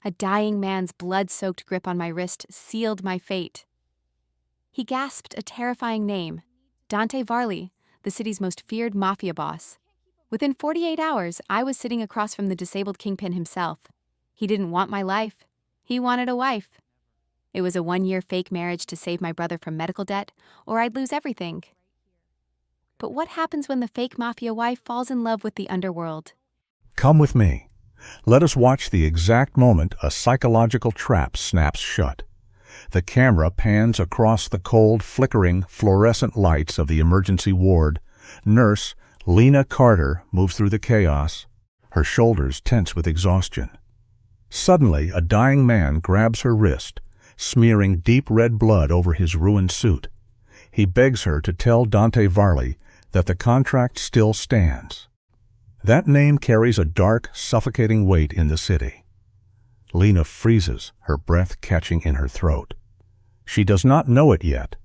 A dying man's blood-soaked grip on my wrist sealed my fate. He gasped a terrifying name, Dante Varley, the city's most feared mafia boss. Within 48 hours, I was sitting across from the disabled kingpin himself. He didn't want my life. He wanted a wife. It was a 1-year fake marriage to save my brother from medical debt, or I'd lose everything. But what happens when the fake mafia wife falls in love with the underworld? Come with me. Let us watch the exact moment a psychological trap snaps shut. The camera pans across the cold, flickering, fluorescent lights of the emergency ward. Nurse Lena Carter moves through the chaos, her shoulders tense with exhaustion. Suddenly, a dying man grabs her wrist, smearing deep red blood over his ruined suit. He begs her to tell Dante Varley that the contract still stands. That name carries a dark, suffocating weight in the city. Lena freezes, her breath catching in her throat. She does not know it yet,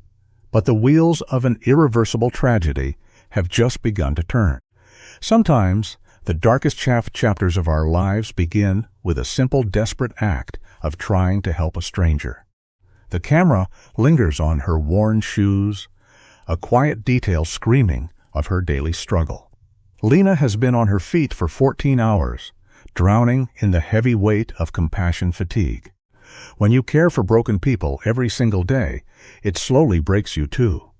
but the wheels of an irreversible tragedy have just begun to turn. Sometimes, the darkest chapters of our lives begin with a simple, desperate act of trying to help a stranger. The camera lingers on her worn shoes, a quiet detail screaming of her daily struggle. Lena has been on her feet for 14 hours, drowning in the heavy weight of compassion fatigue. When you care for broken people every single day, it slowly breaks you too.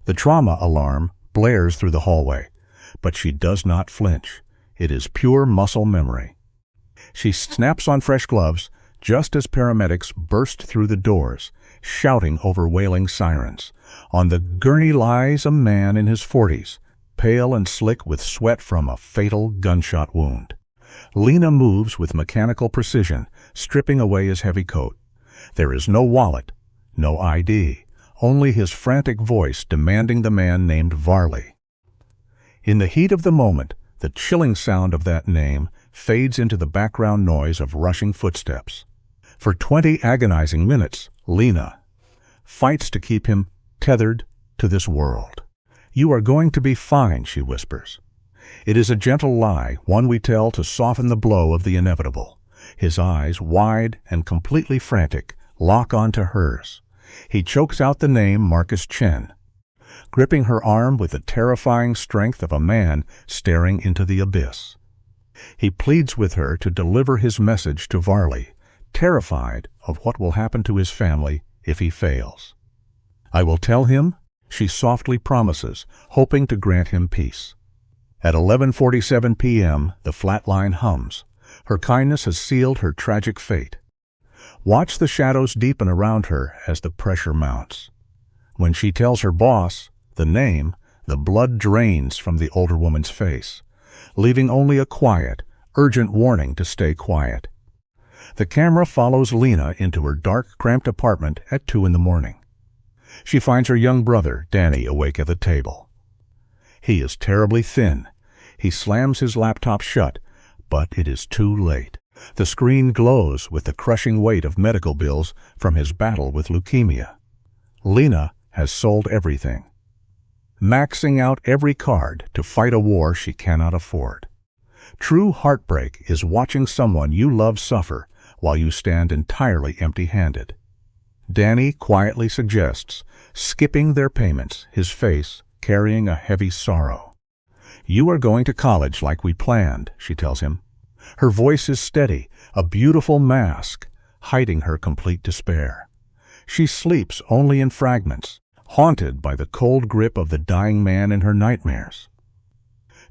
The trauma alarm blares through the hallway, but she does not flinch. It is pure muscle memory. She snaps on fresh gloves just as paramedics burst through the doors, shouting over wailing sirens. On the gurney lies a man in his 40s, pale and slick with sweat from a fatal gunshot wound. Lena moves with mechanical precision, stripping away his heavy coat. There is no wallet, no ID, only his frantic voice demanding the man named Varley. In the heat of the moment, the chilling sound of that name fades into the background noise of rushing footsteps. For 20 agonizing minutes, Lena fights to keep him tethered to this world. "You are going to be fine," she whispers. It is a gentle lie, one we tell to soften the blow of the inevitable. His eyes, wide and completely frantic, lock onto hers. He chokes out the name Marcus Chen, gripping her arm with the terrifying strength of a man staring into the abyss. He pleads with her to deliver his message to Varley, terrified of what will happen to his family if he fails. "I will tell him," she softly promises, hoping to grant him peace. At 11:47 p.m., the flatline hums. Her kindness has sealed her tragic fate. Watch the shadows deepen around her as the pressure mounts. When she tells her boss the name, the blood drains from the older woman's face, leaving only a quiet, urgent warning to stay quiet. The camera follows Lena into her dark, cramped apartment at 2 in the morning. She finds her young brother, Danny, awake at the table. He is terribly thin. He slams his laptop shut, but it is too late. The screen glows with the crushing weight of medical bills from his battle with leukemia. Lena has sold everything, maxing out every card to fight a war she cannot afford. True heartbreak is watching someone you love suffer while you stand entirely empty-handed. Danny quietly suggests skipping their payments, his face carrying a heavy sorrow. "You are going to college like we planned," she tells him. Her voice is steady, a beautiful mask, hiding her complete despair. She sleeps only in fragments, haunted by the cold grip of the dying man in her nightmares.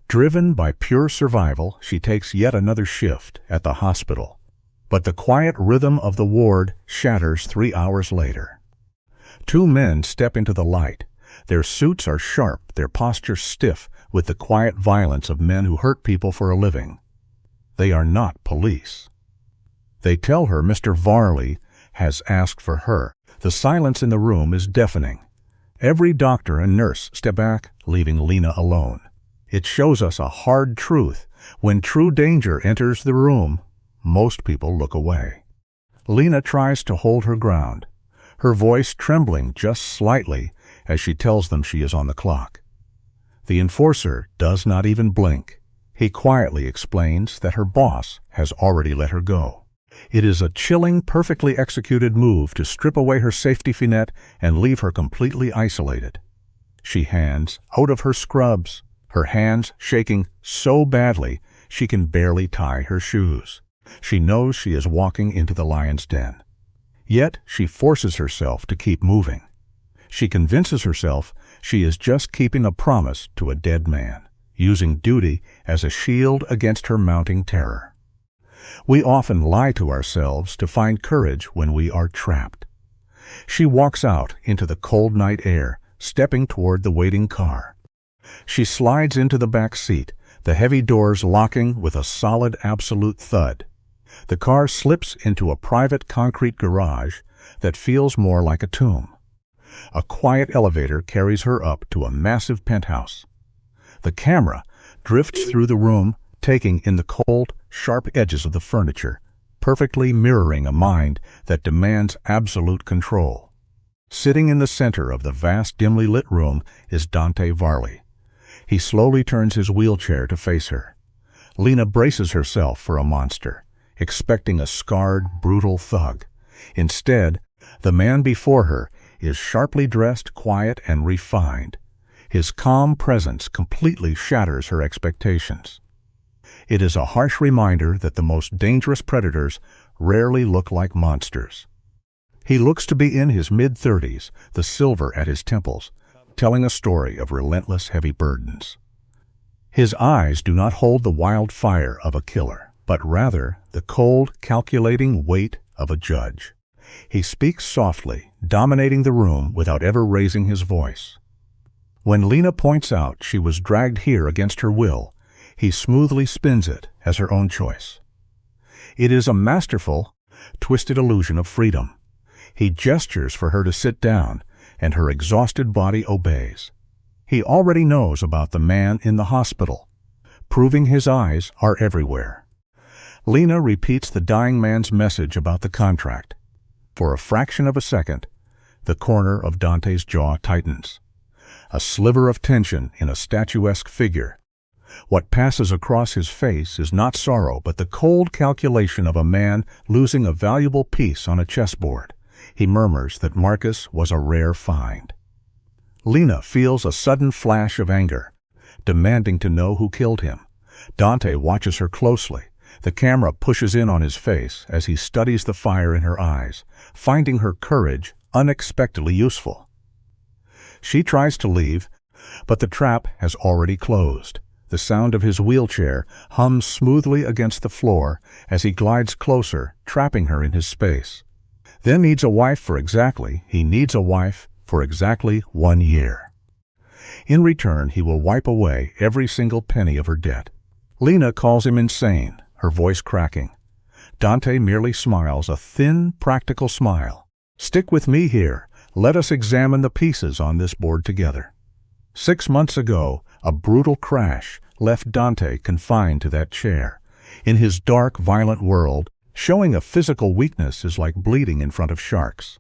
Driven by pure survival, she takes yet another shift at the hospital, but the quiet rhythm of the ward shatters 3 hours later. 2 men step into the light. Their suits are sharp, their posture stiff with the quiet violence of men who hurt people for a living. They are not police. They tell her Mr. Varley has asked for her. The silence in the room is deafening. Every doctor and nurse step back, leaving Lena alone. It shows us a hard truth. When true danger enters the room, most people look away. Lena tries to hold her ground, her voice trembling just slightly as she tells them she is on the clock. The enforcer does not even blink. He quietly explains that her boss has already let her go. It is a chilling, perfectly executed move to strip away her safety net and leave her completely isolated. She hands out of her scrubs, her hands shaking so badly she can barely tie her shoes. She knows she is walking into the lion's den. Yet she forces herself to keep moving. She convinces herself she is just keeping a promise to a dead man, using duty as a shield against her mounting terror. We often lie to ourselves to find courage when we are trapped. She walks out into the cold night air, stepping toward the waiting car. She slides into the back seat, the heavy doors locking with a solid, absolute thud. The car slips into a private concrete garage that feels more like a tomb. A quiet elevator carries her up to a massive penthouse. The camera drifts through the room, taking in the cold, sharp edges of the furniture, perfectly mirroring a mind that demands absolute control. Sitting in the center of the vast, dimly lit room is Dante Varley. He slowly turns his wheelchair to face her. Lena braces herself for a monster, expecting a scarred, brutal thug. Instead, the man before her is sharply dressed, quiet, and refined. His calm presence completely shatters her expectations. It is a harsh reminder that the most dangerous predators rarely look like monsters. He looks to be in his mid-30s, the silver at his temples, telling a story of relentless heavy burdens. His eyes do not hold the wild fire of a killer, but rather the cold, calculating weight of a judge. He speaks softly, dominating the room without ever raising his voice. When Lena points out she was dragged here against her will, he smoothly spins it as her own choice. It is a masterful, twisted illusion of freedom. He gestures for her to sit down, and her exhausted body obeys. He already knows about the man in the hospital, proving his eyes are everywhere. Lena repeats the dying man's message about the contract. For a fraction of a second, the corner of Dante's jaw tightens. A sliver of tension in a statuesque figure. What passes across his face is not sorrow, but the cold calculation of a man losing a valuable piece on a chessboard. He murmurs that Marcus was a rare find. Lena feels a sudden flash of anger, demanding to know who killed him. Dante watches her closely. The camera pushes in on his face as he studies the fire in her eyes, finding her courage unexpectedly useful. She tries to leave, but the trap has already closed. The sound of his wheelchair hums smoothly against the floor as he glides closer, trapping her in his space. He needs a wife for exactly 1 year. In return, he will wipe away every single penny of her debt. Lena calls him insane, her voice cracking. Dante merely smiles, a thin, practical smile. Stick with me here. Let us examine the pieces on this board together. 6 months ago, a brutal crash left Dante confined to that chair. In his dark, violent world, showing a physical weakness is like bleeding in front of sharks.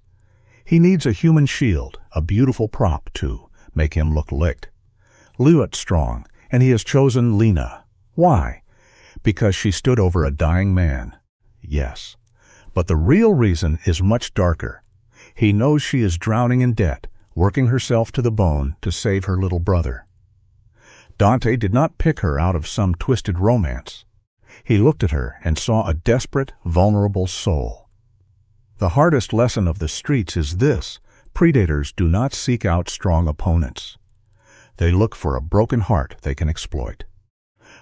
He needs a human shield, a beautiful prop to make him look licked. Lewitt's strong, and he has chosen Lena. Why? Because she stood over a dying man. Yes. But the real reason is much darker. He knows she is drowning in debt, working herself to the bone to save her little brother. Dante did not pick her out of some twisted romance. He looked at her and saw a desperate, vulnerable soul. The hardest lesson of the streets is this: predators do not seek out strong opponents. They look for a broken heart they can exploit.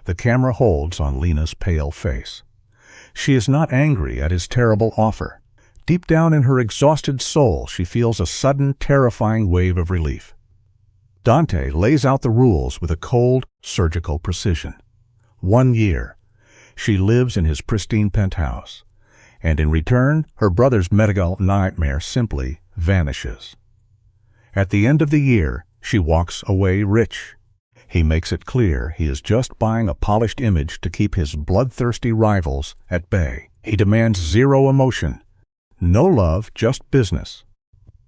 The camera holds on Lena's pale face. She is not angry at his terrible offer. Deep down in her exhausted soul, she feels a sudden, terrifying wave of relief. Dante lays out the rules with a cold, surgical precision. 1 year. She lives in his pristine penthouse, and in return, her brother's medical nightmare simply vanishes. At the end of the year, she walks away rich. He makes it clear he is just buying a polished image to keep his bloodthirsty rivals at bay. He demands zero emotion, no love, just business.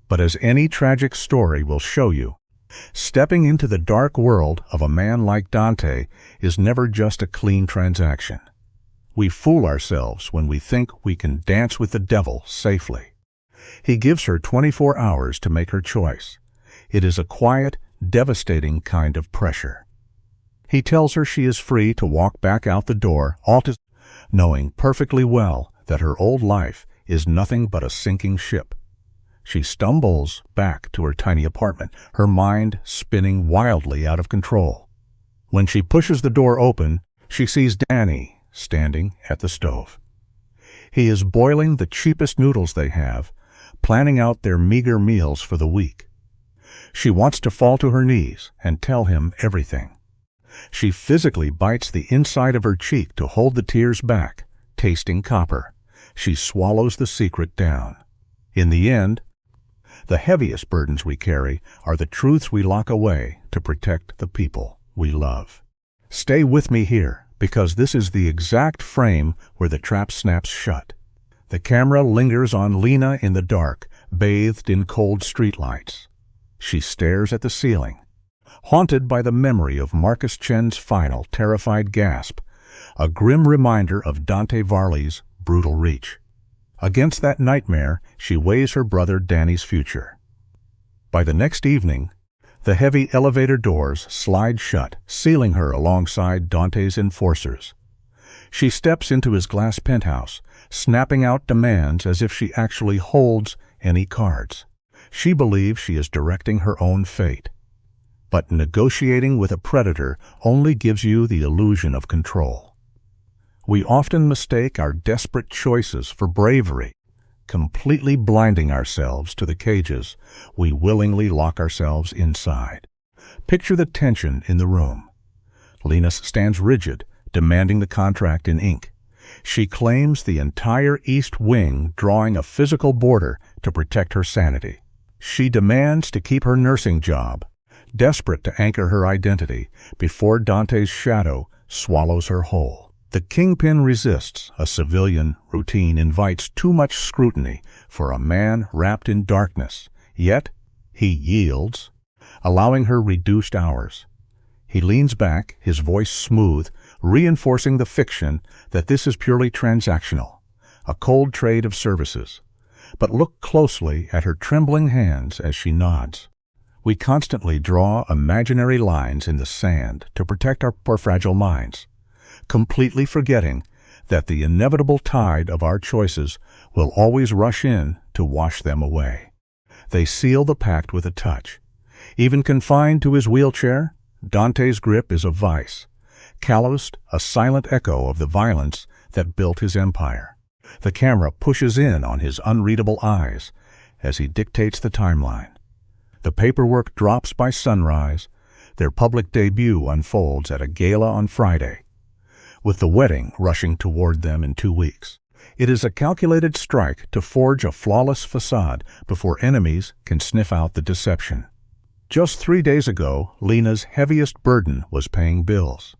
But as any tragic story will show you, stepping into the dark world of a man like Dante is never just a clean transaction. We fool ourselves when we think we can dance with the devil safely. He gives her 24 hours to make her choice. It is a quiet, devastating kind of pressure. He tells her she is free to walk back out the door, knowing perfectly well that her old life is nothing but a sinking ship. She stumbles back to her tiny apartment, her mind spinning wildly out of control. When she pushes the door open, she sees Danny standing at the stove. He is boiling the cheapest noodles they have, planning out their meager meals for the week. She wants to fall to her knees and tell him everything. She physically bites the inside of her cheek to hold the tears back, tasting copper. She swallows the secret down. In the end, the heaviest burdens we carry are the truths we lock away to protect the people we love. Stay with me here, because this is the exact frame where the trap snaps shut. The camera lingers on Lena in the dark, bathed in cold streetlights. She stares at the ceiling, haunted by the memory of Marcus Chen's final terrified gasp, a grim reminder of Dante Varley's brutal reach. Against that nightmare, she weighs her brother Danny's future. By the next evening, the heavy elevator doors slide shut, sealing her alongside Dante's enforcers. She steps into his glass penthouse, snapping out demands as if she actually holds any cards. She believes she is directing her own fate. But negotiating with a predator only gives you the illusion of control. We often mistake our desperate choices for bravery, completely blinding ourselves to the cages we willingly lock ourselves inside. Picture the tension in the room. Lena stands rigid, demanding the contract in ink. She claims the entire East Wing, drawing a physical border to protect her sanity. She demands to keep her nursing job, desperate to anchor her identity before Dante's shadow swallows her whole. The Kingpin resists. A civilian routine invites too much scrutiny for a man wrapped in darkness, yet he yields, allowing her reduced hours. He leans back, his voice smooth, reinforcing the fiction that this is purely transactional, a cold trade of services. But look closely at her trembling hands as she nods. We constantly draw imaginary lines in the sand to protect our fragile minds, completely forgetting that the inevitable tide of our choices will always rush in to wash them away. They seal the pact with a touch. Even confined to his wheelchair, Dante's grip is a vice, calloused, a silent echo of the violence that built his empire. The camera pushes in on his unreadable eyes as he dictates the timeline. The paperwork drops by sunrise. Their public debut unfolds at a gala on Friday, with the wedding rushing toward them in 2 weeks. It is a calculated strike to forge a flawless facade before enemies can sniff out the deception. Just 3 days ago, Lena's heaviest burden was paying bills.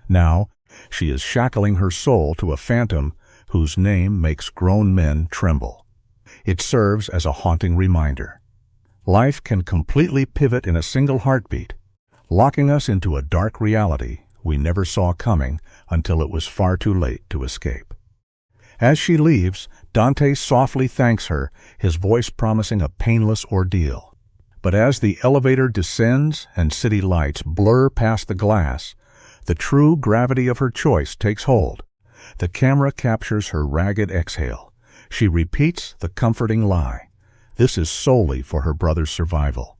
Now, she is shackling her soul to a phantom whose name makes grown men tremble. It serves as a haunting reminder. Life can completely pivot in a single heartbeat, locking us into a dark reality we never saw coming until it was far too late to escape. As she leaves, Dante softly thanks her, his voice promising a painless ordeal. But as the elevator descends and city lights blur past the glass, the true gravity of her choice takes hold. The camera captures her ragged exhale. She repeats the comforting lie. This is solely for her brother's survival.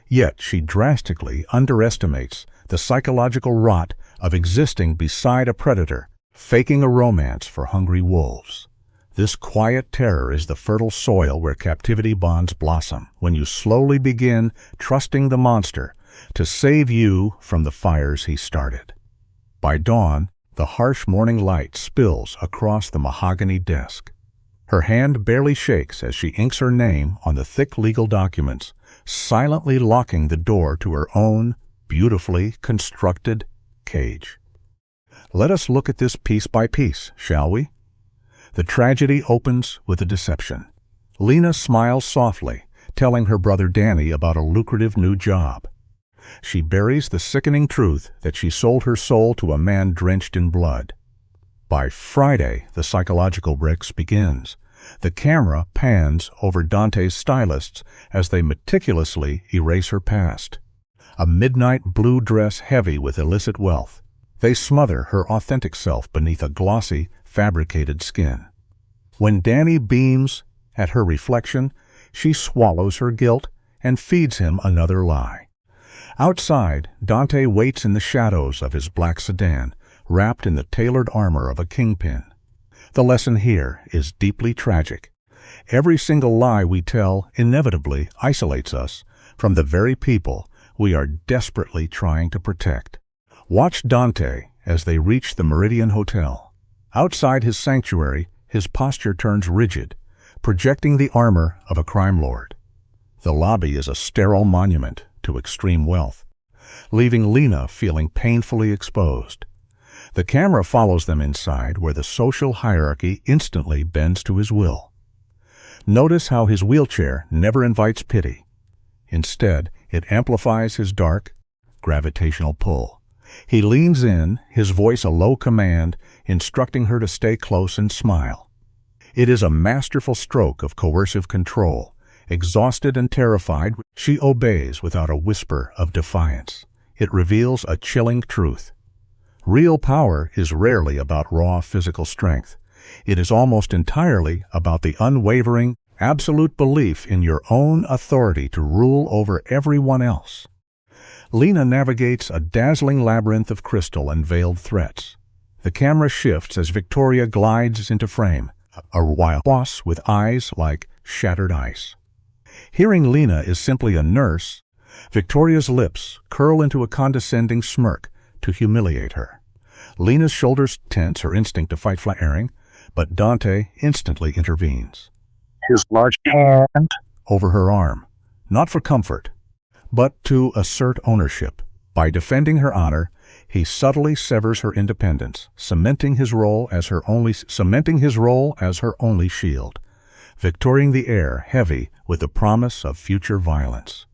Yet she drastically underestimates the psychological rot of existing beside a predator, faking a romance for hungry wolves. This quiet terror is the fertile soil where captivity bonds blossom, when you slowly begin trusting the monster to save you from the fires he started. By dawn, the harsh morning light spills across the mahogany desk. Her hand barely shakes as she inks her name on the thick legal documents, silently locking the door to her own beautifully constructed cage. Let us look at this piece by piece, shall we? The tragedy opens with a deception. Lena smiles softly, telling her brother Danny about a lucrative new job. She buries the sickening truth that she sold her soul to a man drenched in blood. By Friday, the psychological bricks begins. The camera pans over Dante's stylists as they meticulously erase her past. A midnight blue dress heavy with illicit wealth. They smother her authentic self beneath a glossy, fabricated skin. When Danny beams at her reflection, she swallows her guilt and feeds him another lie. Outside, Dante waits in the shadows of his black sedan, wrapped in the tailored armor of a kingpin. The lesson here is deeply tragic. Every single lie we tell inevitably isolates us from the very people we are desperately trying to protect. Watch Dante as they reach the Meridian Hotel. Outside his sanctuary, his posture turns rigid, projecting the armor of a crime lord. The lobby is a sterile monument to extreme wealth, leaving Lena feeling painfully exposed. The camera follows them inside, where the social hierarchy instantly bends to his will. Notice how his wheelchair never invites pity. Instead, it amplifies his dark, gravitational pull. He leans in, his voice a low command, instructing her to stay close and smile. It is a masterful stroke of coercive control. Exhausted and terrified, she obeys without a whisper of defiance. It reveals a chilling truth. Real power is rarely about raw physical strength. It is almost entirely about the unwavering, absolute belief in your own authority to rule over everyone else. Lena navigates a dazzling labyrinth of crystal and veiled threats. The camera shifts as Victoria glides into frame, a wild boss with eyes like shattered ice. Hearing Lena is simply a nurse, Victoria's lips curl into a condescending smirk to humiliate her. Lena's shoulders tense, her instinct to fight flaring, but Dante instantly intervenes. His large hand Over her arm, not for comfort, but to assert ownership. By defending her honor, he subtly severs her independence, cementing his role as her only shield, victoring the air heavy with the promise of future violence.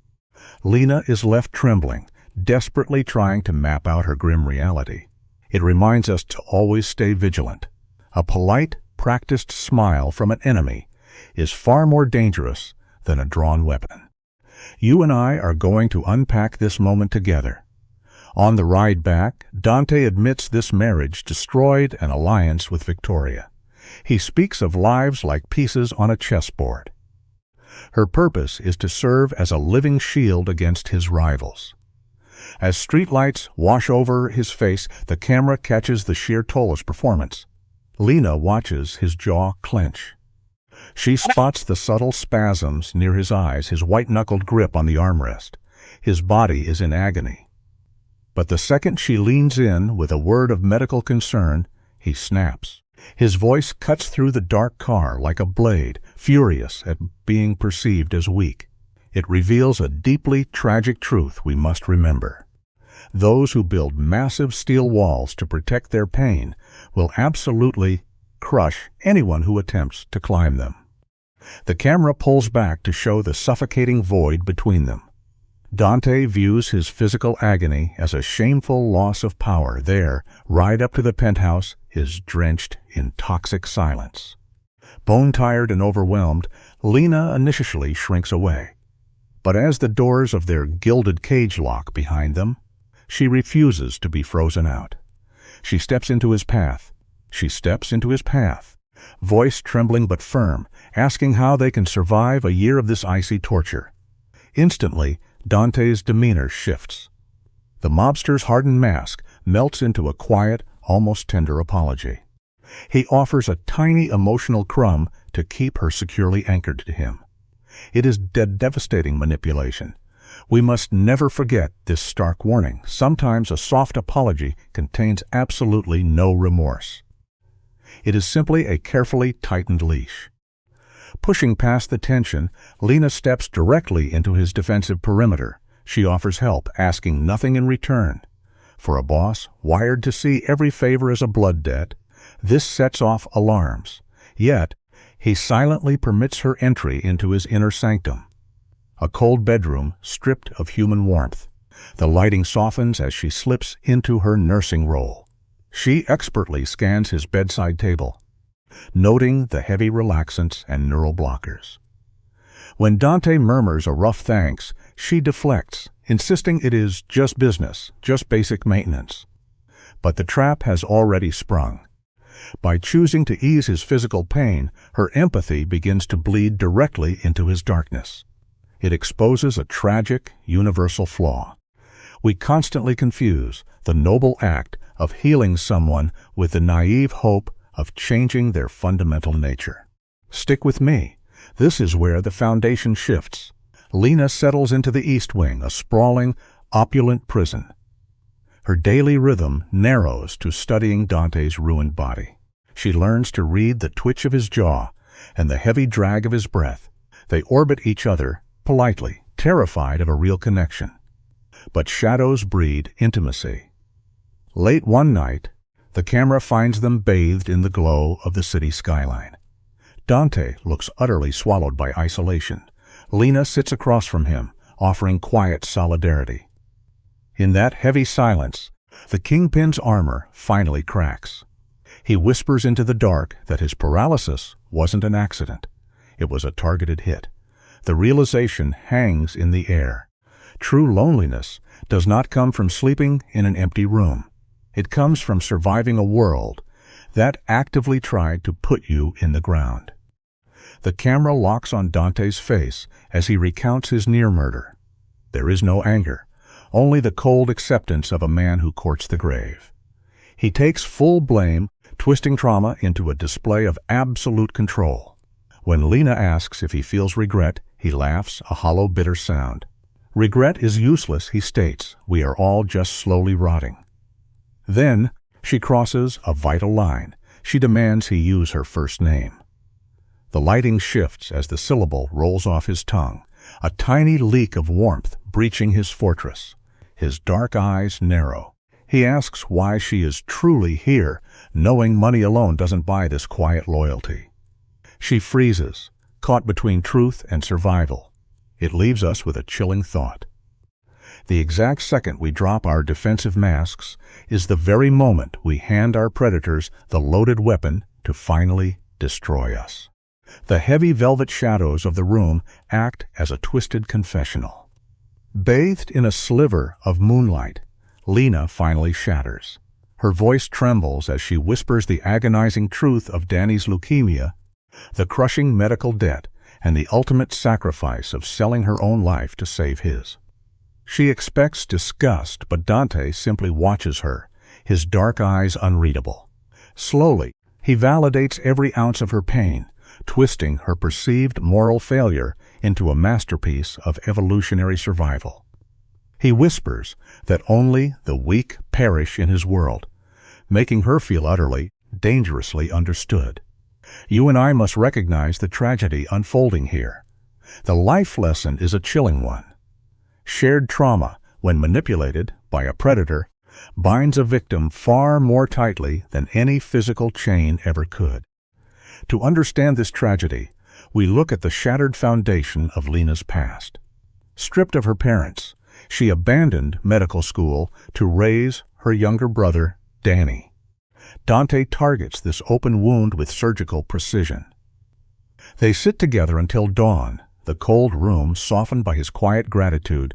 Lena is left trembling, desperately trying to map out her grim reality. It reminds us to always stay vigilant. A polite, practiced smile from an enemy is far more dangerous than a drawn weapon. You and I are going to unpack this moment together. On the ride back, Dante admits this marriage destroyed an alliance with Victoria. He speaks of lives like pieces on a chessboard. Her purpose is to serve as a living shield against his rivals. As streetlights wash over his face, the camera catches the sheer toll of his performance. Lena watches his jaw clench. She spots the subtle spasms near his eyes, his white-knuckled grip on the armrest. His body is in agony. But the second she leans in with a word of medical concern, he snaps. His voice cuts through the dark car like a blade, furious at being perceived as weak. It reveals a deeply tragic truth we must remember. Those who build massive steel walls to protect their pain will absolutely crush anyone who attempts to climb them. The camera pulls back to show the suffocating void between them. Dante views his physical agony as a shameful loss of power. There, right up to the penthouse, is drenched in toxic silence. Bone-tired and overwhelmed, Lena initially shrinks away. But as the doors of their gilded cage lock behind them, she refuses to be frozen out. She steps into his path. Voice trembling but firm, asking how they can survive a year of this icy torture. Instantly, Dante's demeanor shifts. The mobster's hardened mask melts into a quiet, almost tender apology. He offers a tiny emotional crumb to keep her securely anchored to him. It is devastating manipulation. We must never forget this stark warning. Sometimes a soft apology contains absolutely no remorse. It is simply a carefully tightened leash. Pushing past the tension, Lena steps directly into his defensive perimeter. She offers help, asking nothing in return. For a boss wired to see every favor as a blood debt, this sets off alarms. Yet, he silently permits her entry into his inner sanctum. A cold bedroom stripped of human warmth. The lighting softens as she slips into her nursing role. She expertly scans his bedside table, noting the heavy relaxants and neural blockers. When Dante murmurs a rough thanks, she deflects, insisting it is just business, just basic maintenance. But the trap has already sprung. By choosing to ease his physical pain, her empathy begins to bleed directly into his darkness. It exposes a tragic, universal flaw. We constantly confuse the noble act of healing someone with the naive hope of changing their fundamental nature. Stick with me. This is where the foundation shifts. Lena settles into the East Wing, a sprawling, opulent prison. Her daily rhythm narrows to studying Dante's ruined body. She learns to read the twitch of his jaw and the heavy drag of his breath. They orbit each other, politely, terrified of a real connection. But shadows breed intimacy. Late one night, the camera finds them bathed in the glow of the city skyline. Dante looks utterly swallowed by isolation. Lena sits across from him, offering quiet solidarity. In that heavy silence, the Kingpin's armor finally cracks. He whispers into the dark that his paralysis wasn't an accident. It was a targeted hit. The realization hangs in the air. True loneliness does not come from sleeping in an empty room. It comes from surviving a world that actively tried to put you in the ground. The camera locks on Dante's face as he recounts his near murder. There is no anger, only the cold acceptance of a man who courts the grave. He takes full blame, twisting trauma into a display of absolute control. When Lena asks if he feels regret, he laughs, a hollow, bitter sound. Regret is useless, he states. We are all just slowly rotting. Then, she crosses a vital line. She demands he use her first name. The lighting shifts as the syllable rolls off his tongue, a tiny leak of warmth breaching his fortress. His dark eyes narrow. He asks why she is truly here, knowing money alone doesn't buy this quiet loyalty. She freezes, caught between truth and survival. It leaves us with a chilling thought. The exact second we drop our defensive masks is the very moment we hand our predators the loaded weapon to finally destroy us. The heavy velvet shadows of the room act as a twisted confessional. Bathed in a sliver of moonlight, Lena finally shatters. Her voice trembles as she whispers the agonizing truth of Danny's leukemia, the crushing medical debt, and the ultimate sacrifice of selling her own life to save his. She expects disgust, but Dante simply watches her, his dark eyes unreadable. Slowly, he validates every ounce of her pain, twisting her perceived moral failure into a masterpiece of evolutionary survival. He whispers that only the weak perish in his world, making her feel utterly, dangerously understood. You and I must recognize the tragedy unfolding here. The life lesson is a chilling one. Shared trauma, when manipulated by a predator, binds a victim far more tightly than any physical chain ever could. To understand this tragedy, we look at the shattered foundation of Lena's past. Stripped of her parents, she abandoned medical school to raise her younger brother, Danny. Dante targets this open wound with surgical precision. They sit together until dawn, the cold room softened by his quiet gratitude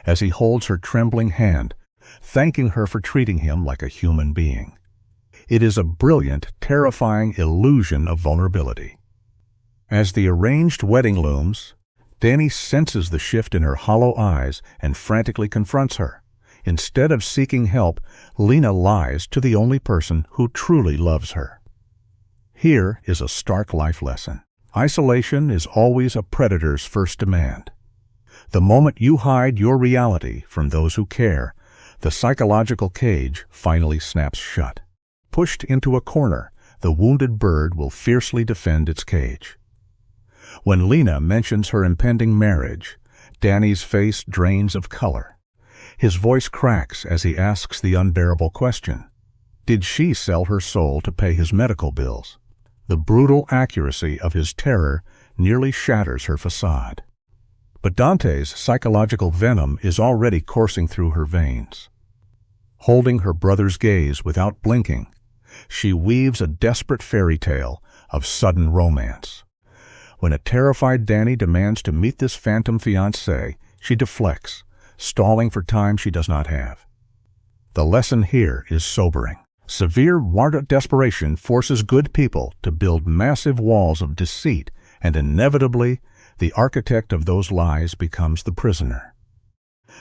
as he holds her trembling hand, thanking her for treating him like a human being. It is a brilliant, terrifying illusion of vulnerability. As the arranged wedding looms, Danny senses the shift in her hollow eyes and frantically confronts her. Instead of seeking help, Lena lies to the only person who truly loves her. Here is a stark life lesson. Isolation is always a predator's first demand. The moment you hide your reality from those who care, the psychological cage finally snaps shut. Pushed into a corner, the wounded bird will fiercely defend its cage. When Lena mentions her impending marriage, Danny's face drains of color. His voice cracks as he asks the unbearable question. Did she sell her soul to pay his medical bills? The brutal accuracy of his terror nearly shatters her facade. But Dante's psychological venom is already coursing through her veins. Holding her brother's gaze without blinking, she weaves a desperate fairy tale of sudden romance. When a terrified Danny demands to meet this phantom fiancé, she deflects, stalling for time she does not have. The lesson here is sobering. Severe desperation forces good people to build massive walls of deceit, and inevitably, the architect of those lies becomes the prisoner.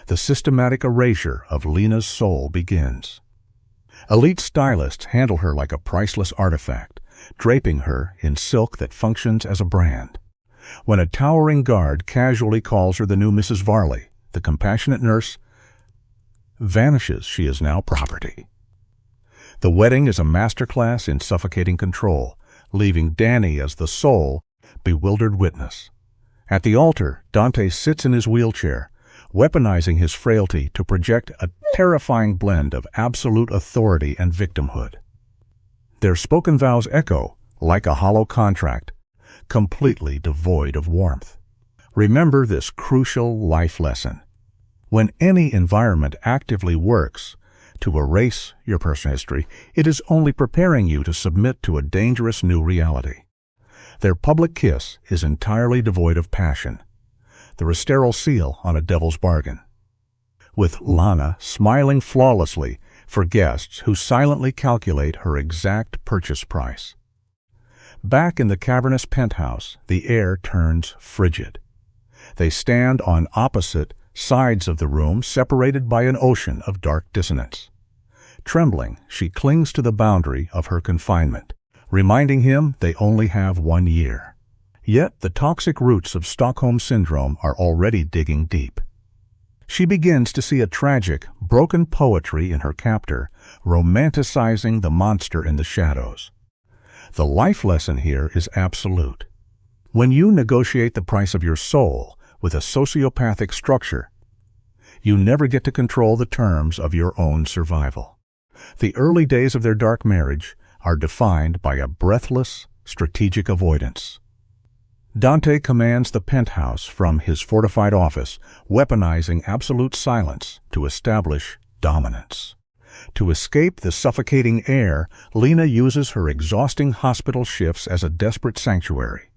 The systematic erasure of Lena's soul begins. Elite stylists handle her like a priceless artifact, draping her in silk that functions as a brand. When a towering guard casually calls her the new Mrs. Varley, the compassionate nurse vanishes. She is now property. The wedding is a masterclass in suffocating control, leaving Danny as the sole, bewildered witness. At the altar, Dante sits in his wheelchair, weaponizing his frailty to project a terrifying blend of absolute authority and victimhood. Their spoken vows echo, like a hollow contract, completely devoid of warmth. Remember this crucial life lesson. When any environment actively works to erase your personal history, it is only preparing you to submit to a dangerous new reality. Their public kiss is entirely devoid of passion, the sterile seal on a devil's bargain. With Lana smiling flawlessly for guests who silently calculate her exact purchase price. Back in the cavernous penthouse, the air turns frigid. They stand on opposite sides of the room, separated by an ocean of dark dissonance. Trembling, she clings to the boundary of her confinement, reminding him they only have 1 year. Yet the toxic roots of Stockholm Syndrome are already digging deep. She begins to see a tragic, broken poetry in her captor, romanticizing the monster in the shadows. The life lesson here is absolute. When you negotiate the price of your soul with a sociopathic structure, you never get to control the terms of your own survival. The early days of their dark marriage are defined by a breathless, strategic avoidance. Dante commands the penthouse from his fortified office, weaponizing absolute silence to establish dominance. To escape the suffocating air, Lena uses her exhausting hospital shifts as a desperate sanctuary.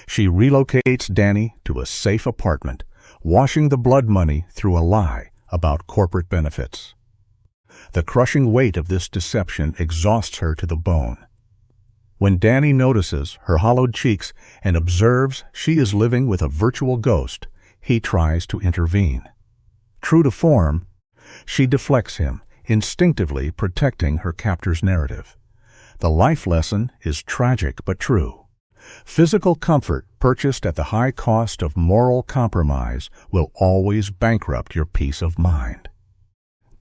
She relocates Danny to a safe apartment, washing the blood money through a lie about corporate benefits. The crushing weight of this deception exhausts her to the bone. When Danny notices her hollowed cheeks and observes she is living with a virtual ghost, he tries to intervene. True to form, she deflects him, instinctively protecting her captor's narrative. The life lesson is tragic but true. Physical comfort purchased at the high cost of moral compromise will always bankrupt your peace of mind.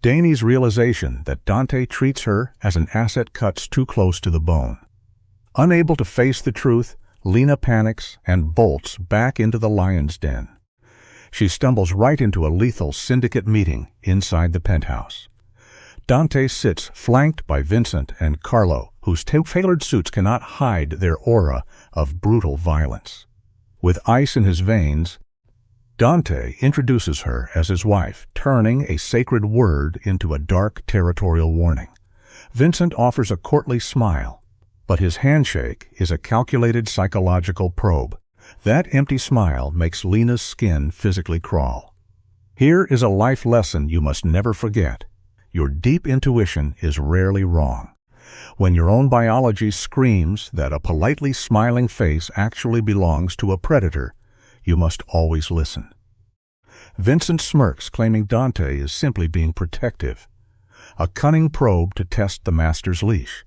Danny's realization that Dante treats her as an asset cuts too close to the bone. Unable to face the truth, Lena panics and bolts back into the lion's den. She stumbles right into a lethal syndicate meeting inside the penthouse. Dante sits flanked by Vincent and Carlo, whose tailored suits cannot hide their aura of brutal violence. With ice in his veins, Dante introduces her as his wife, turning a sacred word into a dark territorial warning. Vincent offers a courtly smile, but his handshake is a calculated psychological probe. That empty smile makes Lena's skin physically crawl. Here is a life lesson you must never forget. Your deep intuition is rarely wrong. When your own biology screams that a politely smiling face actually belongs to a predator, you must always listen. Vincent smirks, claiming Dante is simply being protective. A cunning probe to test the master's leash.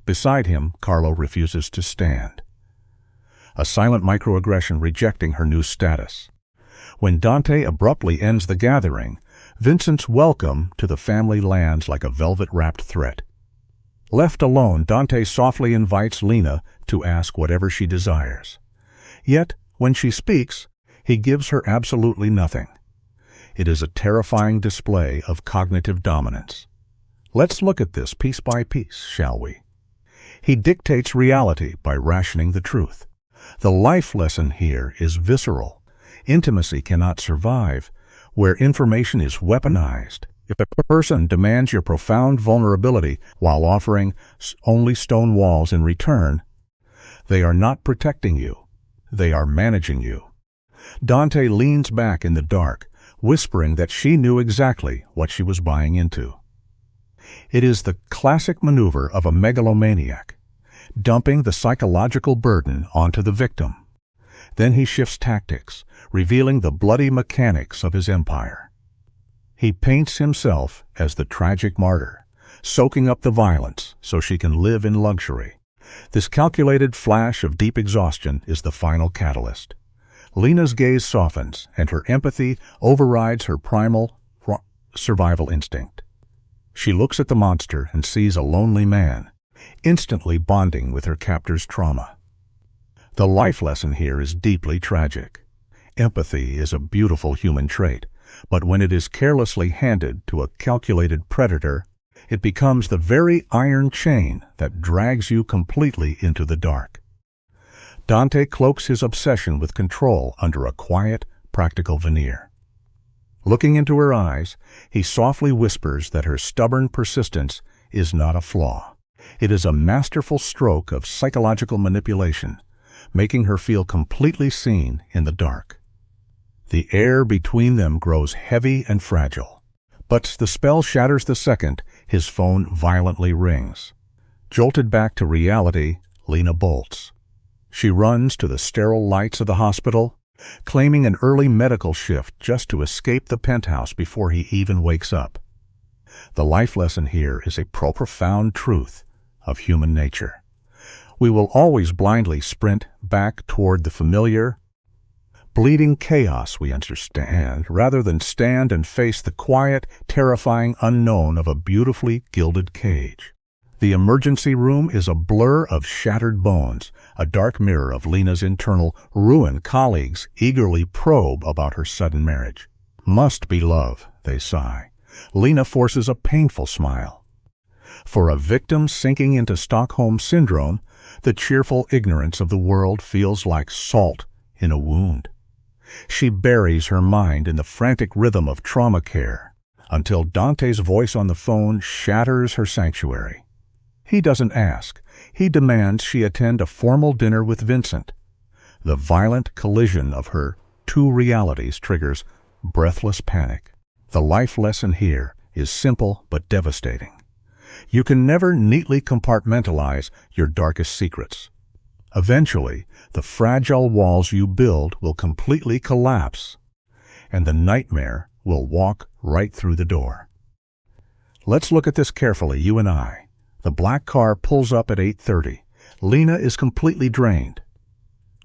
Beside him, Carlo refuses to stand. A silent microaggression rejecting her new status. When Dante abruptly ends the gathering, Vincent's welcome to the family lands like a velvet-wrapped threat. Left alone, Dante softly invites Lena to ask whatever she desires. Yet, when she speaks, he gives her absolutely nothing. It is a terrifying display of cognitive dominance. Let's look at this piece by piece, shall we? He dictates reality by rationing the truth. The life lesson here is visceral. Intimacy cannot survive where information is weaponized. If a person demands your profound vulnerability while offering only stone walls in return, they are not protecting you. They are managing you. Dante leans back in the dark, whispering that she knew exactly what she was buying into. It is the classic maneuver of a megalomaniac, dumping the psychological burden onto the victim. Then he shifts tactics, revealing the bloody mechanics of his empire. He paints himself as the tragic martyr, soaking up the violence so she can live in luxury. This calculated flash of deep exhaustion is the final catalyst. Lena's gaze softens, and her empathy overrides her primal survival instinct. She looks at the monster and sees a lonely man, instantly bonding with her captor's trauma. The life lesson here is deeply tragic. Empathy is a beautiful human trait, but when it is carelessly handed to a calculated predator, it becomes the very iron chain that drags you completely into the dark. Dante cloaks his obsession with control under a quiet, practical veneer. Looking into her eyes, he softly whispers that her stubborn persistence is not a flaw. It is a masterful stroke of psychological manipulation, making her feel completely seen in the dark. The air between them grows heavy and fragile. But the spell shatters the second his phone violently rings. Jolted back to reality, Lena bolts. She runs to the sterile lights of the hospital, claiming an early medical shift just to escape the penthouse before he even wakes up. The life lesson here is a profound truth of human nature. We will always blindly sprint back toward the familiar, bleeding chaos we understand, rather than stand and face the quiet, terrifying unknown of a beautifully gilded cage. The emergency room is a blur of shattered bones, a dark mirror of Lena's internal ruin. Colleagues eagerly probe about her sudden marriage. Must be love, they sigh. Lena forces a painful smile. For a victim sinking into Stockholm Syndrome, the cheerful ignorance of the world feels like salt in a wound. She buries her mind in the frantic rhythm of trauma care until Dante's voice on the phone shatters her sanctuary. He doesn't ask. He demands she attend a formal dinner with Vincent. The violent collision of her two realities triggers breathless panic. The life lesson here is simple but devastating. You can never neatly compartmentalize your darkest secrets. Eventually, the fragile walls you build will completely collapse, and the nightmare will walk right through the door. Let's look at this carefully, you and I. The black car pulls up at 8:30. Lena is completely drained.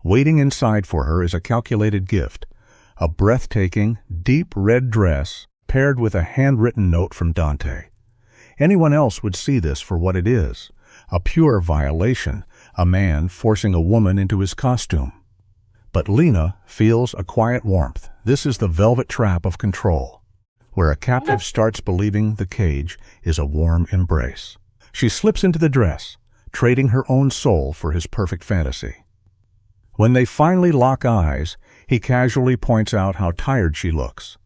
Waiting inside for her is a calculated gift, a breathtaking, deep red dress paired with a handwritten note from Dante. Anyone else would see this for what it is, a pure violation, a man forcing a woman into his costume. But Lena feels a quiet warmth. This is the velvet trap of control, where a captive starts believing the cage is a warm embrace. She slips into the dress, trading her own soul for his perfect fantasy. When they finally lock eyes, he casually points out how tired she looks.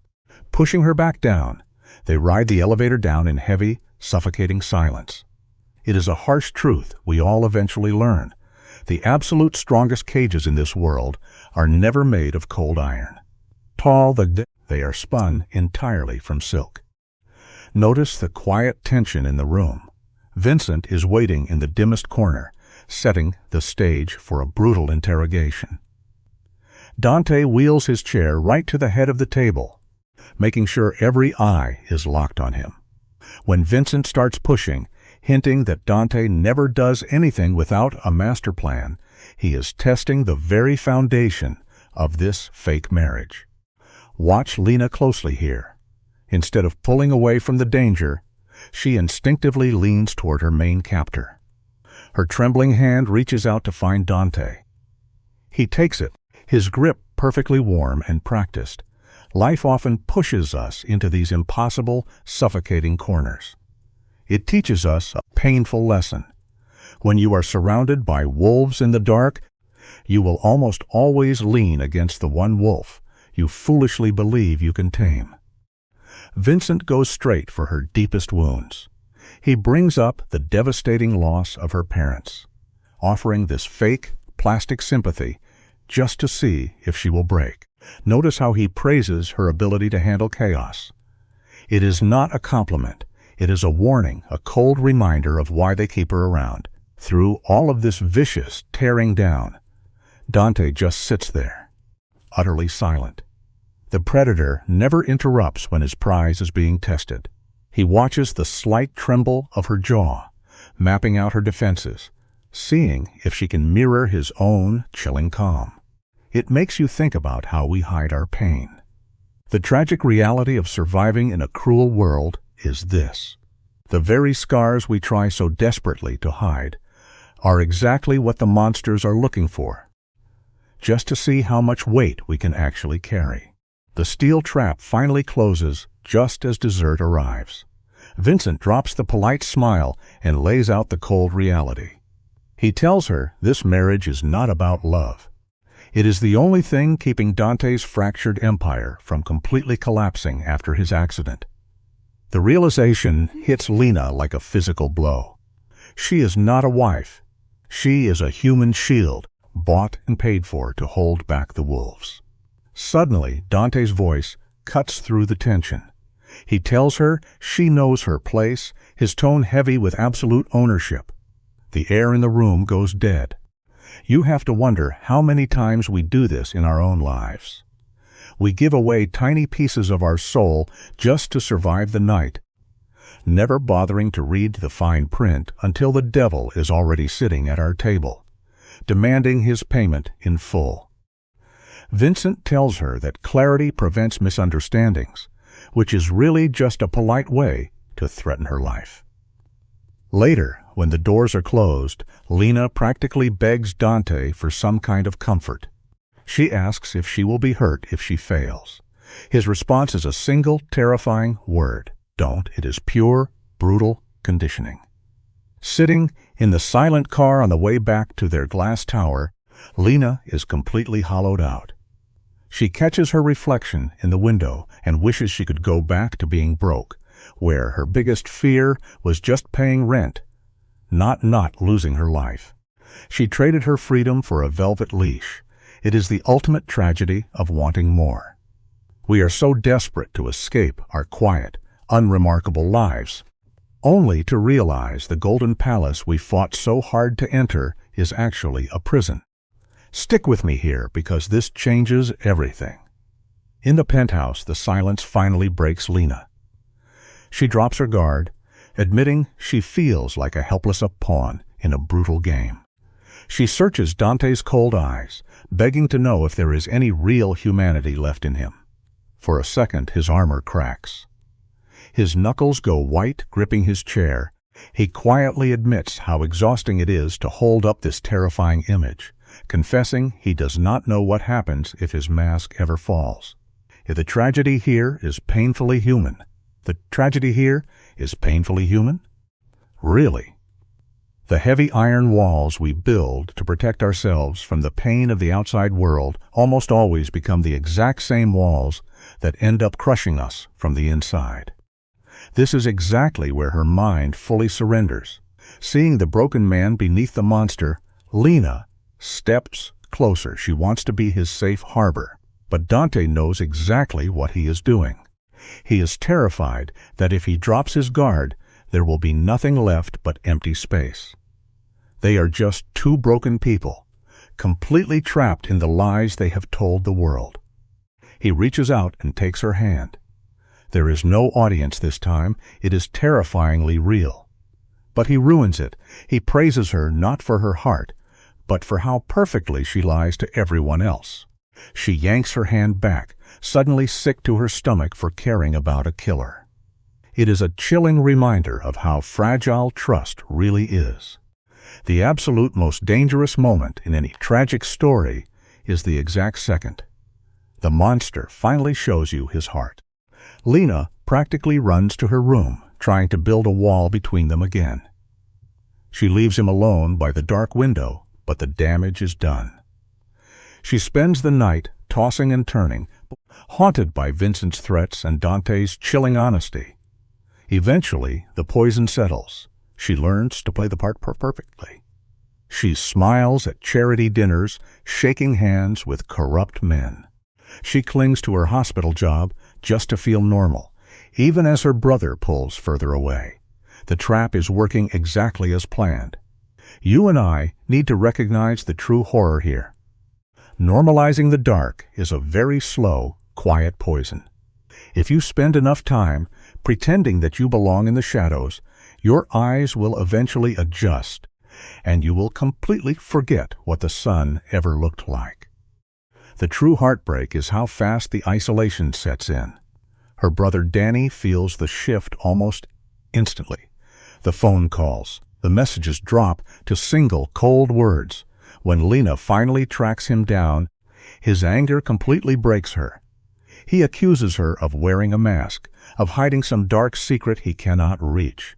Pushing her back down, they ride the elevator down in heavy, suffocating silence. It is a harsh truth we all eventually learn. The absolute strongest cages in this world are never made of cold iron. Tall, they are spun entirely from silk. Notice the quiet tension in the room. Vincent is waiting in the dimmest corner, setting the stage for a brutal interrogation. Dante wheels his chair right to the head of the table, making sure every eye is locked on him. When Vincent starts pushing, hinting that Dante never does anything without a master plan, he is testing the very foundation of this fake marriage. Watch Lena closely here. Instead of pulling away from the danger, she instinctively leans toward her main captor. Her trembling hand reaches out to find Dante. He takes it, his grip perfectly warm and practiced. Life often pushes us into these impossible, suffocating corners. It teaches us a painful lesson. When you are surrounded by wolves in the dark, you will almost always lean against the one wolf you foolishly believe you can tame. Vincent goes straight for her deepest wounds. He brings up the devastating loss of her parents, offering this fake, plastic sympathy just to see if she will break. Notice how he praises her ability to handle chaos. It is not a compliment. It is a warning, a cold reminder of why they keep her around. Through all of this vicious tearing down, Dante just sits there, utterly silent. The predator never interrupts when his prize is being tested. He watches the slight tremble of her jaw, mapping out her defenses, seeing if she can mirror his own chilling calm. It makes you think about how we hide our pain. The tragic reality of surviving in a cruel world is this. The very scars we try so desperately to hide are exactly what the monsters are looking for, just to see how much weight we can actually carry. The steel trap finally closes just as dessert arrives. Vincent drops the polite smile and lays out the cold reality. He tells her this marriage is not about love. It is the only thing keeping Dante's fractured empire from completely collapsing after his accident. The realization hits Lena like a physical blow. She is not a wife. She is a human shield, bought and paid for to hold back the wolves. Suddenly, Dante's voice cuts through the tension. He tells her she knows her place, his tone heavy with absolute ownership. The air in the room goes dead. You have to wonder how many times we do this in our own lives. We give away tiny pieces of our soul just to survive the night, never bothering to read the fine print until the devil is already sitting at our table, demanding his payment in full. Vincent tells her that clarity prevents misunderstandings, which is really just a polite way to threaten her life. Later, when the doors are closed, Lena practically begs Dante for some kind of comfort. She asks if she will be hurt if she fails. His response is a single terrifying word. Don't. It is pure, brutal conditioning. Sitting in the silent car on the way back to their glass tower, Lena is completely hollowed out. She catches her reflection in the window and wishes she could go back to being broke, where her biggest fear was just paying rent, not losing her life. She traded her freedom for a velvet leash. It is the ultimate tragedy of wanting more. We are so desperate to escape our quiet, unremarkable lives, only to realize the golden palace we fought so hard to enter is actually a prison. Stick with me here because this changes everything. In the penthouse, the silence finally breaks Lena. She drops her guard, admitting she feels like a helpless pawn in a brutal game. She searches Dante's cold eyes, begging to know if there is any real humanity left in him. For a second, his armor cracks. His knuckles go white, gripping his chair. He quietly admits how exhausting it is to hold up this terrifying image, confessing he does not know what happens if his mask ever falls. If the tragedy here is painfully human, the tragedy here is painfully human? Really? The heavy iron walls we build to protect ourselves from the pain of the outside world almost always become the exact same walls that end up crushing us from the inside. This is exactly where her mind fully surrenders. Seeing the broken man beneath the monster, Lena steps closer. She wants to be his safe harbor. But Dante knows exactly what he is doing. He is terrified that if he drops his guard, there will be nothing left but empty space. They are just two broken people, completely trapped in the lies they have told the world. He reaches out and takes her hand. There is no audience this time. It is terrifyingly real. But he ruins it. He praises her not for her heart, but for how perfectly she lies to everyone else. She yanks her hand back, suddenly sick to her stomach for caring about a killer. It is a chilling reminder of how fragile trust really is. The absolute most dangerous moment in any tragic story is the exact second. The monster finally shows you his heart. Lena practically runs to her room, trying to build a wall between them again. She leaves him alone by the dark window, but the damage is done. She spends the night tossing and turning, haunted by Vincent's threats and Dante's chilling honesty. Eventually, the poison settles. She learns to play the part perfectly. She smiles at charity dinners, shaking hands with corrupt men. She clings to her hospital job just to feel normal, even as her brother pulls further away. The trap is working exactly as planned. You and I need to recognize the true horror here. Normalizing the dark is a very slow, quiet poison. If you spend enough time pretending that you belong in the shadows, your eyes will eventually adjust, and you will completely forget what the sun ever looked like. The true heartbreak is how fast the isolation sets in. Her brother Danny feels the shift almost instantly. The phone calls, the messages drop to single, cold words. When Lena finally tracks him down, his anger completely breaks her. He accuses her of wearing a mask, of hiding some dark secret he cannot reach.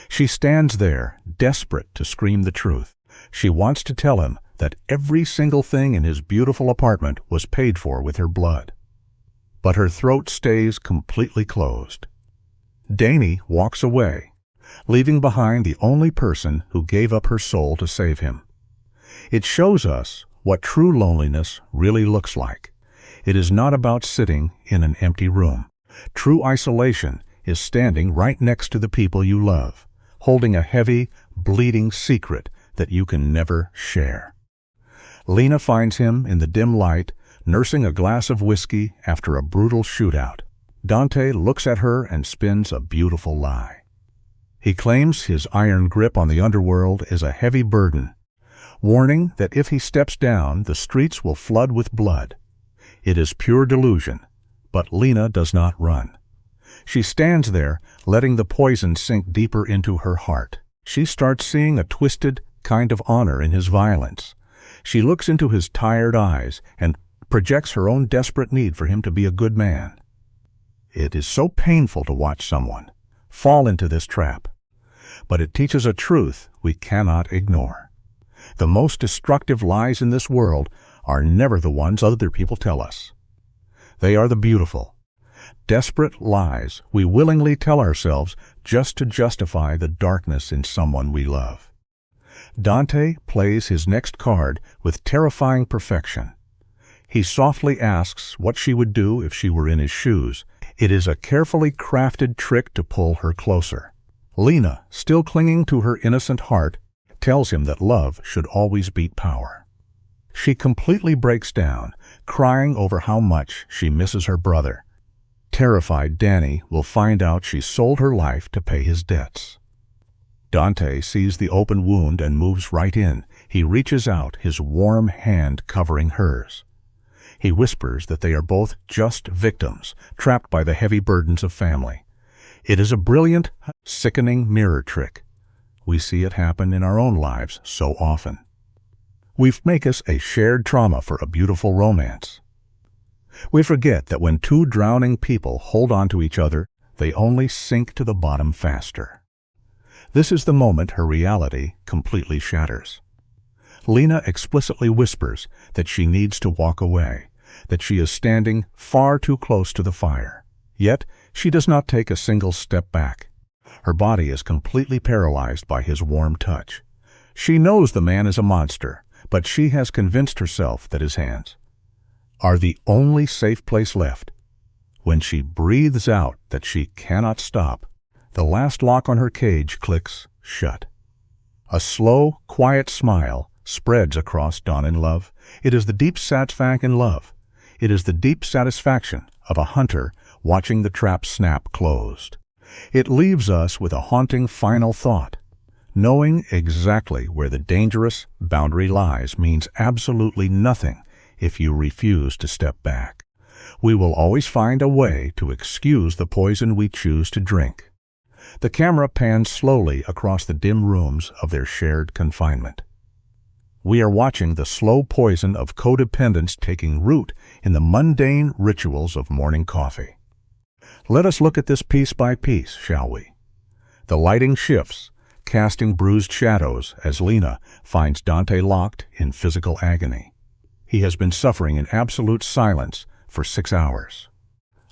She stands there, desperate to scream the truth. She wants to tell him that every single thing in his beautiful apartment was paid for with her blood. But her throat stays completely closed. Danny walks away, leaving behind the only person who gave up her soul to save him. It shows us what true loneliness really looks like. It is not about sitting in an empty room. True isolation is standing right next to the people you love, holding a heavy, bleeding secret that you can never share. Lena finds him in the dim light, nursing a glass of whiskey after a brutal shootout. Dante looks at her and spins a beautiful lie. He claims his iron grip on the underworld is a heavy burden, warning that if he steps down, the streets will flood with blood. It is pure delusion, but Lena does not run. She stands there, letting the poison sink deeper into her heart. She starts seeing a twisted kind of honor in his violence. She looks into his tired eyes and projects her own desperate need for him to be a good man. It is so painful to watch someone fall into this trap, but it teaches a truth we cannot ignore. The most destructive lies in this world are never the ones other people tell us. They are the beautiful, desperate lies we willingly tell ourselves just to justify the darkness in someone we love. Dante plays his next card with terrifying perfection. He softly asks what she would do if she were in his shoes. It is a carefully crafted trick to pull her closer. Lena, still clinging to her innocent heart, tells him that love should always beat power. She completely breaks down, crying over how much she misses her brother. Terrified, Danny will find out she sold her life to pay his debts. Dante sees the open wound and moves right in. He reaches out, his warm hand covering hers. He whispers that they are both just victims, trapped by the heavy burdens of family. It is a brilliant, sickening mirror trick. We see it happen in our own lives so often. We make us a shared trauma for a beautiful romance. We forget that when two drowning people hold on to each other, they only sink to the bottom faster. This is the moment her reality completely shatters. Lena explicitly whispers that she needs to walk away, that she is standing far too close to the fire. Yet, she does not take a single step back. Her body is completely paralyzed by his warm touch. She knows the man is a monster, but she has convinced herself that his hands are the only safe place left. When she breathes out that she cannot stop, the last lock on her cage clicks shut. A slow, quiet smile spreads across Dawn in Love. It is the deep satisfaction in love. It is the deep satisfaction of a hunter watching the trap snap closed. It leaves us with a haunting final thought. Knowing exactly where the dangerous boundary lies means absolutely nothing if you refuse to step back. We will always find a way to excuse the poison we choose to drink. The camera pans slowly across the dim rooms of their shared confinement. We are watching the slow poison of codependence taking root in the mundane rituals of morning coffee. Let us look at this piece by piece, shall we? The lighting shifts, casting bruised shadows as Lena finds Dante locked in physical agony. He has been suffering in absolute silence, for 6 hours.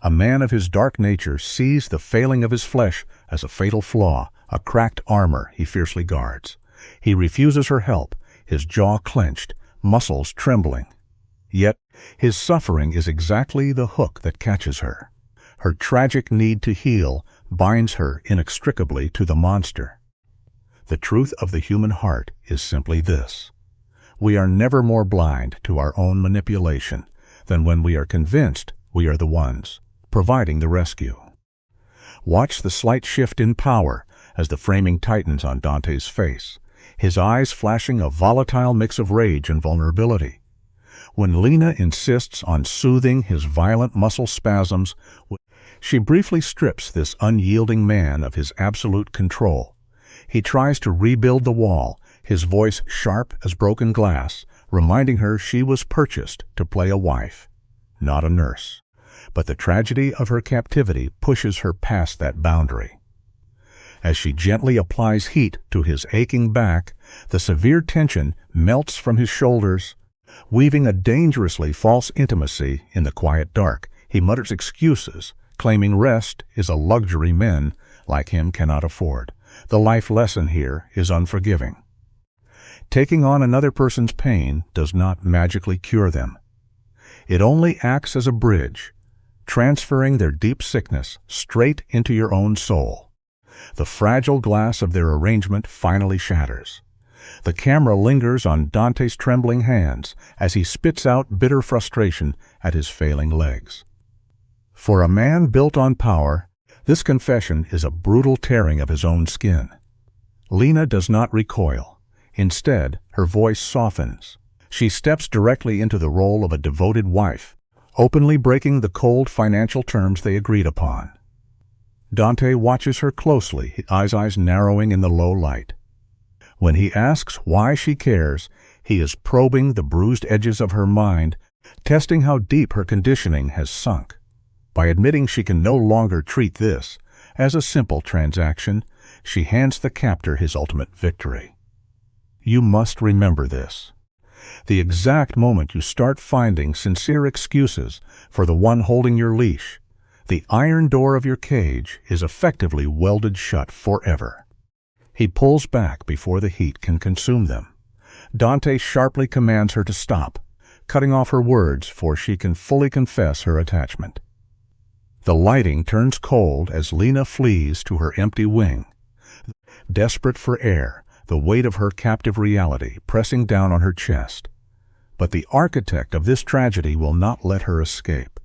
A man of his dark nature sees the failing of his flesh as a fatal flaw, a cracked armor he fiercely guards. He refuses her help, his jaw clenched, muscles trembling. Yet his suffering is exactly the hook that catches her. Her tragic need to heal binds her inextricably to the monster. The truth of the human heart is simply this: we are never more blind to our own manipulation than when we are convinced we are the ones providing the rescue. Watch the slight shift in power as the framing tightens on Dante's face, his eyes flashing a volatile mix of rage and vulnerability. When Lena insists on soothing his violent muscle spasms, she briefly strips this unyielding man of his absolute control. He tries to rebuild the wall, his voice sharp as broken glass, reminding her she was purchased to play a wife, not a nurse. But the tragedy of her captivity pushes her past that boundary. As she gently applies heat to his aching back, the severe tension melts from his shoulders, weaving a dangerously false intimacy in the quiet dark. He mutters excuses, claiming rest is a luxury men like him cannot afford. The life lesson here is unforgiving. Taking on another person's pain does not magically cure them. It only acts as a bridge, transferring their deep sickness straight into your own soul. The fragile glass of their arrangement finally shatters. The camera lingers on Dante's trembling hands as he spits out bitter frustration at his failing legs. For a man built on power, this confession is a brutal tearing of his own skin. Lena does not recoil. Instead, her voice softens. She steps directly into the role of a devoted wife, openly breaking the cold financial terms they agreed upon. Dante watches her closely, his eyes narrowing in the low light. When he asks why she cares, he is probing the bruised edges of her mind, testing how deep her conditioning has sunk. By admitting she can no longer treat this as a simple transaction, she hands the captor his ultimate victory. You must remember this. The exact moment you start finding sincere excuses for the one holding your leash, the iron door of your cage is effectively welded shut forever. He pulls back before the heat can consume them. Dante sharply commands her to stop, cutting off her words before she can fully confess her attachment. The lighting turns cold as Lena flees to her empty wing. Desperate for air, the weight of her captive reality pressing down on her chest. But the architect of this tragedy will not let her escape.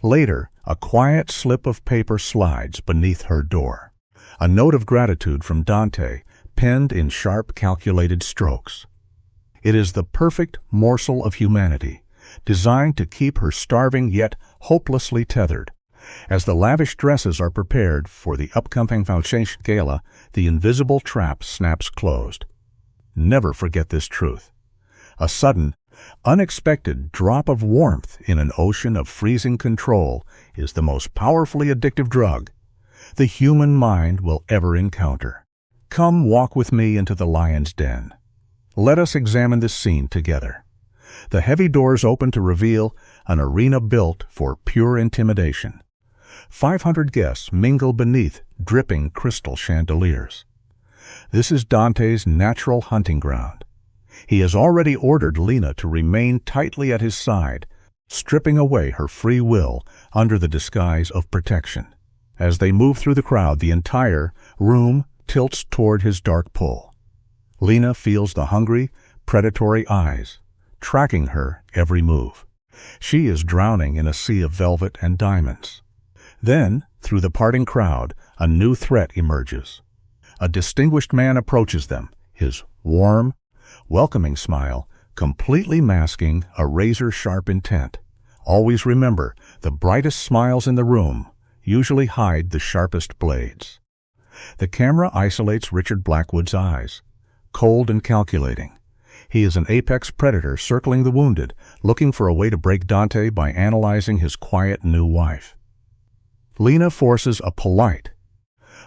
Later, a quiet slip of paper slides beneath her door. A note of gratitude from Dante, penned in sharp, calculated strokes. It is the perfect morsel of humanity, designed to keep her starving yet hopelessly tethered. As the lavish dresses are prepared for the upcoming Foundation Gala, the invisible trap snaps closed. Never forget this truth. A sudden, unexpected drop of warmth in an ocean of freezing control is the most powerfully addictive drug the human mind will ever encounter. Come walk with me into the lion's den. Let us examine this scene together. The heavy doors open to reveal an arena built for pure intimidation. 500 guests mingle beneath dripping crystal chandeliers. This is Dante's natural hunting ground. He has already ordered Lena to remain tightly at his side, stripping away her free will under the disguise of protection. As they move through the crowd, the entire room tilts toward his dark pull. Lena feels the hungry, predatory eyes, tracking her every move. She is drowning in a sea of velvet and diamonds. Then, through the parting crowd, a new threat emerges. A distinguished man approaches them, his warm, welcoming smile completely masking a razor-sharp intent. Always remember, the brightest smiles in the room usually hide the sharpest blades. The camera isolates Richard Blackwood's eyes, cold and calculating. He is an apex predator circling the wounded, looking for a way to break Dante by analyzing his quiet new wife. Lena forces a polite,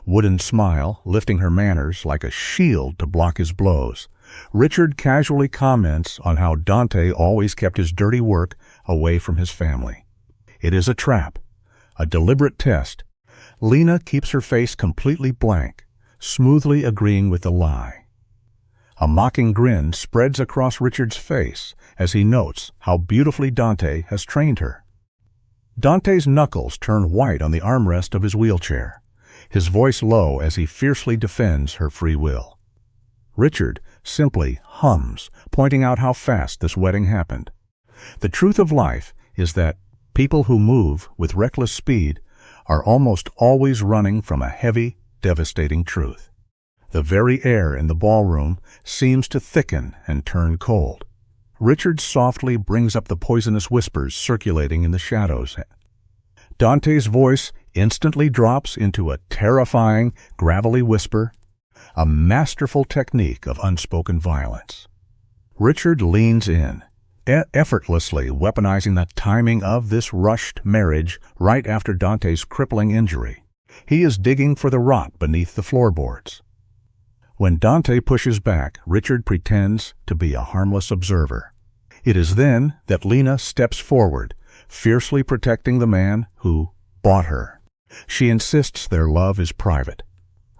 wooden smile, lifting her manners like a shield to block his blows. Richard casually comments on how Dante always kept his dirty work away from his family. It is a trap, a deliberate test. Lena keeps her face completely blank, smoothly agreeing with the lie. A mocking grin spreads across Richard's face as he notes how beautifully Dante has trained her. Dante's knuckles turn white on the armrest of his wheelchair, his voice low as he fiercely defends her free will. Richard simply hums, pointing out how fast this wedding happened. The truth of life is that people who move with reckless speed are almost always running from a heavy, devastating truth. The very air in the ballroom seems to thicken and turn cold. Richard softly brings up the poisonous whispers circulating in the shadows. Dante's voice instantly drops into a terrifying, gravelly whisper, a masterful technique of unspoken violence. Richard leans in, effortlessly weaponizing the timing of this rushed marriage right after Dante's crippling injury. He is digging for the rot beneath the floorboards. When Dante pushes back, Richard pretends to be a harmless observer. It is then that Lena steps forward, fiercely protecting the man who bought her. She insists their love is private.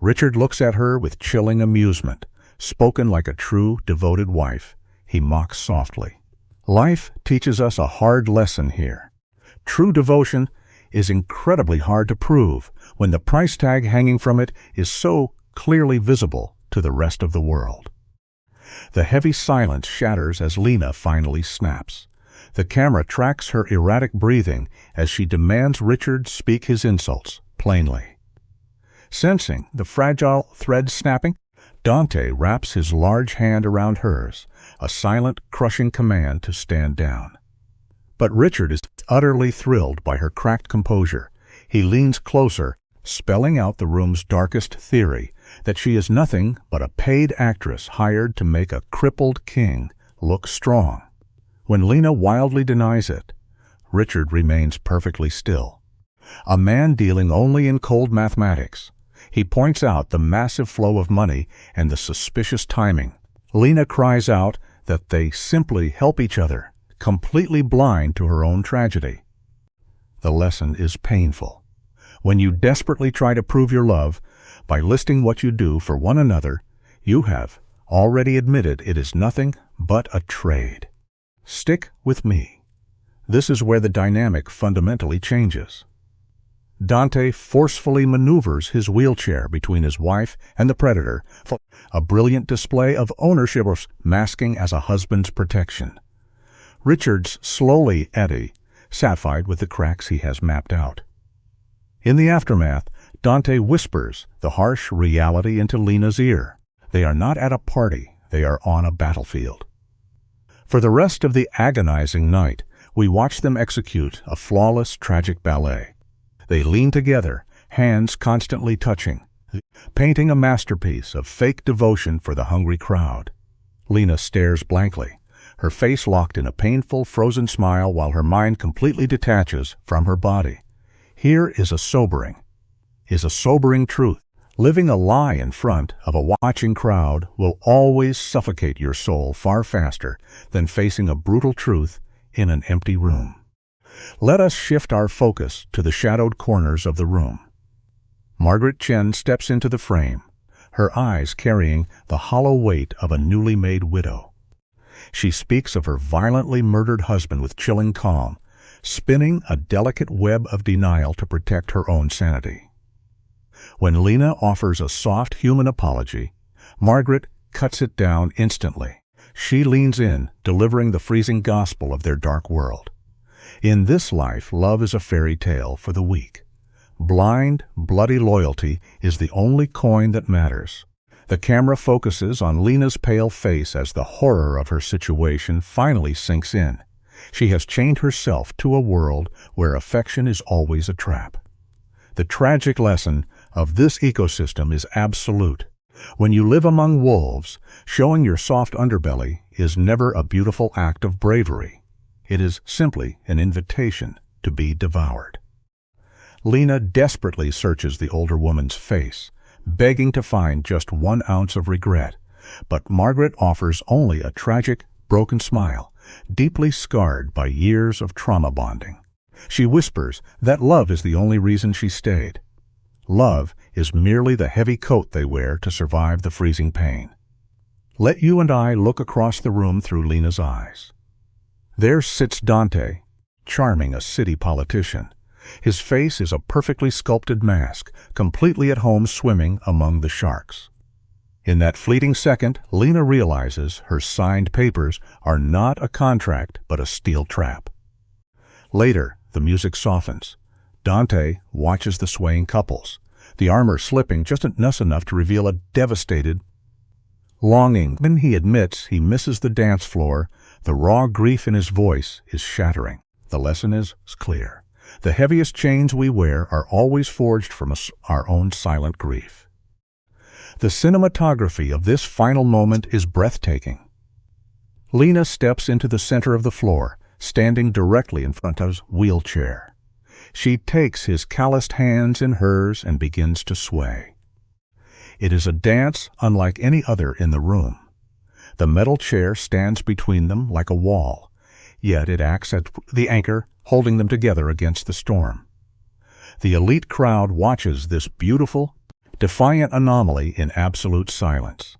Richard looks at her with chilling amusement. Spoken like a true, devoted wife, he mocks softly. Life teaches us a hard lesson here. True devotion is incredibly hard to prove when the price tag hanging from it is so clearly visible to the rest of the world. The heavy silence shatters as Lena finally snaps. The camera tracks her erratic breathing as she demands Richard speak his insults plainly. Sensing the fragile thread snapping, Dante wraps his large hand around hers, a silent, crushing command to stand down. But Richard is utterly thrilled by her cracked composure. He leans closer, spelling out the room's darkest theory, that she is nothing but a paid actress hired to make a crippled king look strong. When Lena wildly denies it, Richard remains perfectly still. A man dealing only in cold mathematics. He points out the massive flow of money and the suspicious timing. Lena cries out that they simply help each other, completely blind to her own tragedy. The lesson is painful. When you desperately try to prove your love by listing what you do for one another, you have already admitted it is nothing but a trade. Stick with me. This is where the dynamic fundamentally changes. Dante forcefully maneuvers his wheelchair between his wife and the predator, a brilliant display of ownership masking as a husband's protection. Richard's slowly eddy, satisfied with the cracks he has mapped out. In the aftermath, Dante whispers the harsh reality into Lena's ear. They are not at a party, they are on a battlefield. For the rest of the agonizing night, we watch them execute a flawless, tragic ballet. They lean together, hands constantly touching, painting a masterpiece of fake devotion for the hungry crowd. Lena stares blankly, her face locked in a painful, frozen smile while her mind completely detaches from her body. Here is a sobering truth. Living a lie in front of a watching crowd will always suffocate your soul far faster than facing a brutal truth in an empty room. Let us shift our focus to the shadowed corners of the room. Margaret Chen steps into the frame, her eyes carrying the hollow weight of a newly made widow. She speaks of her violently murdered husband with chilling calm, spinning a delicate web of denial to protect her own sanity. When Lena offers a soft human apology, Margaret cuts it down instantly. She leans in, delivering the freezing gospel of their dark world. In this life, love is a fairy tale for the weak. Blind, bloody loyalty is the only coin that matters. The camera focuses on Lena's pale face as the horror of her situation finally sinks in. She has chained herself to a world where affection is always a trap. The tragic lesson of this ecosystem is absolute. When you live among wolves, showing your soft underbelly is never a beautiful act of bravery. It is simply an invitation to be devoured. Lena desperately searches the older woman's face, begging to find just 1 ounce of regret, But Margaret offers only a tragic, broken smile, deeply scarred by years of trauma bonding. She whispers that love is the only reason she stayed. Love is merely the heavy coat they wear to survive the freezing pain. Let you and I look across the room through Lena's eyes. There sits Dante, charming a city politician. His face is a perfectly sculpted mask, completely at home swimming among the sharks. In that fleeting second, Lena realizes her signed papers are not a contract but a steel trap. Later, the music softens. Dante watches the swaying couples, the armor slipping just enough to reveal a devastated longing. When he admits he misses the dance floor, the raw grief in his voice is shattering. The lesson is clear. The heaviest chains we wear are always forged from our own silent grief. The cinematography of this final moment is breathtaking. Lena steps into the center of the floor, standing directly in front of his wheelchair. She takes his calloused hands in hers and begins to sway. It is a dance unlike any other in the room. The metal chair stands between them like a wall, yet it acts as the anchor holding them together against the storm. The elite crowd watches this beautiful, defiant anomaly in absolute silence.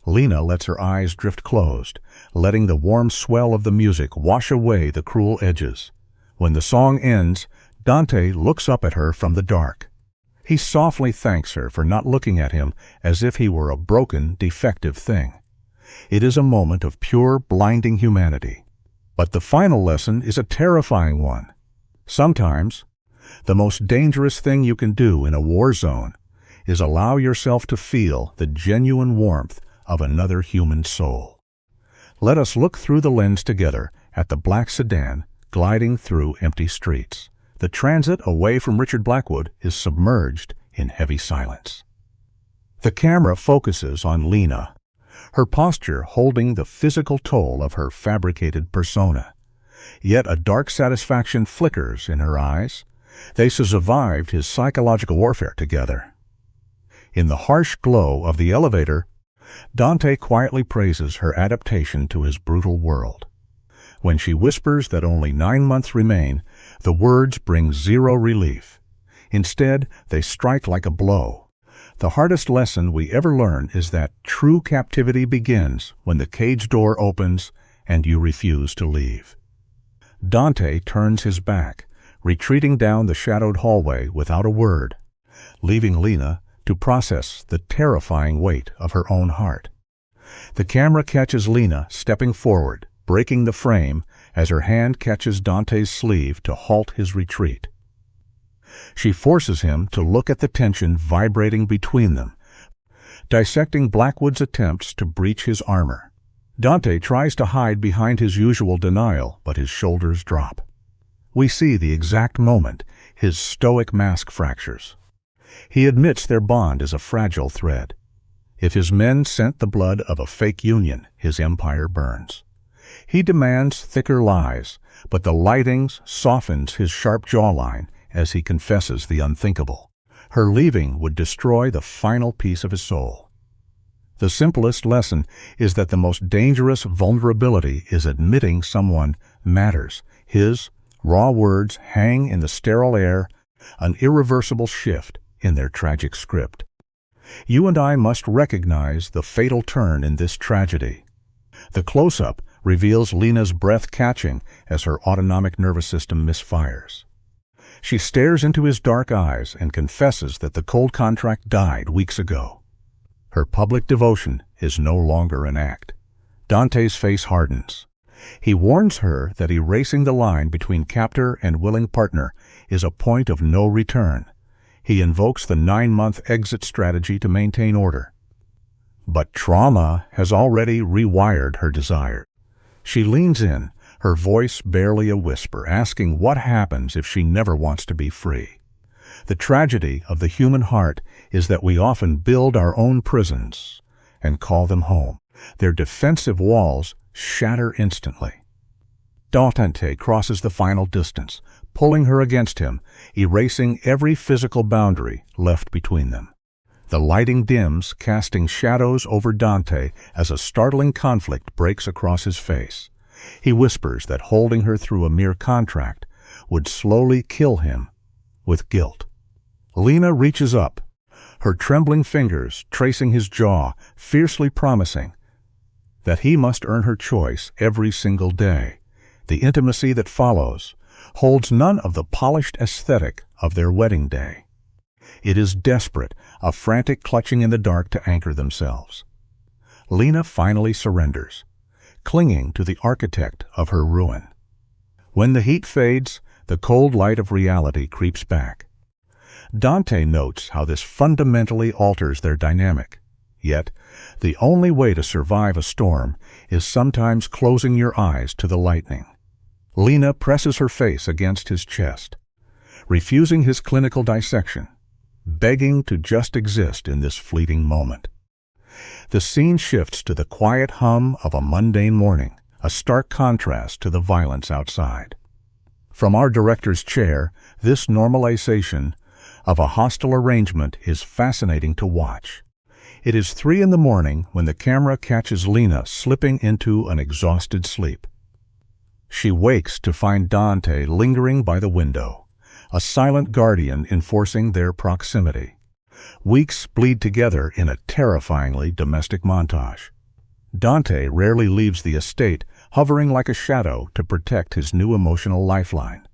Lena lets her eyes drift closed, letting the warm swell of the music wash away the cruel edges. When the song ends, Dante looks up at her from the dark. He softly thanks her for not looking at him as if he were a broken, defective thing. It is a moment of pure, blinding humanity. But the final lesson is a terrifying one. Sometimes, the most dangerous thing you can do in a war zone is allow yourself to feel the genuine warmth of another human soul. Let us look through the lens together at the black sedan gliding through empty streets. The transit away from Richard Blackwood is submerged in heavy silence. The camera focuses on Lena, her posture holding the physical toll of her fabricated persona. Yet a dark satisfaction flickers in her eyes. They survived his psychological warfare together. In the harsh glow of the elevator, Dante quietly praises her adaptation to his brutal world. When she whispers that only 9 months remain, the words bring zero relief. Instead, they strike like a blow. The hardest lesson we ever learn is that true captivity begins when the cage door opens and you refuse to leave. Dante turns his back, retreating down the shadowed hallway without a word, leaving Lena to process the terrifying weight of her own heart. The camera catches Lena stepping forward, breaking the frame as her hand catches Dante's sleeve to halt his retreat. She forces him to look at the tension vibrating between them, dissecting Blackwood's attempts to breach his armor. Dante tries to hide behind his usual denial, but his shoulders drop. We see the exact moment his stoic mask fractures. He admits their bond is a fragile thread. If his men scent the blood of a fake union, his empire burns. He demands thicker lies, but the lighting softens his sharp jawline as he confesses the unthinkable. Her leaving would destroy the final piece of his soul. The simplest lesson is that the most dangerous vulnerability is admitting someone matters. His raw words hang in the sterile air, an irreversible shift in their tragic script. You and I must recognize the fatal turn in this tragedy. The close-up reveals Lena's breath catching as her autonomic nervous system misfires. She stares into his dark eyes and confesses that the cold contract died weeks ago. Her public devotion is no longer an act. Dante's face hardens. He warns her that erasing the line between captor and willing partner is a point of no return. He invokes the 9-month exit strategy to maintain order. But trauma has already rewired her desire. She leans in, her voice barely a whisper, asking what happens if she never wants to be free. The tragedy of the human heart is that we often build our own prisons and call them home. Their defensive walls shatter instantly. Dante crosses the final distance, pulling her against him, erasing every physical boundary left between them. The lighting dims, casting shadows over Dante as a startling conflict breaks across his face. He whispers that holding her through a mere contract would slowly kill him with guilt. Lena reaches up, her trembling fingers tracing his jaw, fiercely promising that he must earn her choice every single day. The intimacy that follows holds none of the polished aesthetic of their wedding day. It is desperate, a frantic clutching in the dark to anchor themselves. Lena finally surrenders, clinging to the architect of her ruin. When the heat fades, the cold light of reality creeps back. Dante notes how this fundamentally alters their dynamic. Yet, the only way to survive a storm is sometimes closing your eyes to the lightning. Lena presses her face against his chest, refusing his clinical dissection, begging to just exist in this fleeting moment. The scene shifts to the quiet hum of a mundane morning, a stark contrast to the violence outside. From our director's chair, this normalization of a hostile arrangement is fascinating to watch. It is 3 a.m. when the camera catches Lena slipping into an exhausted sleep. She wakes to find Dante lingering by the window, a silent guardian enforcing their proximity. Weeks bleed together in a terrifyingly domestic montage. Dante rarely leaves the estate, hovering like a shadow to protect his new emotional lifeline.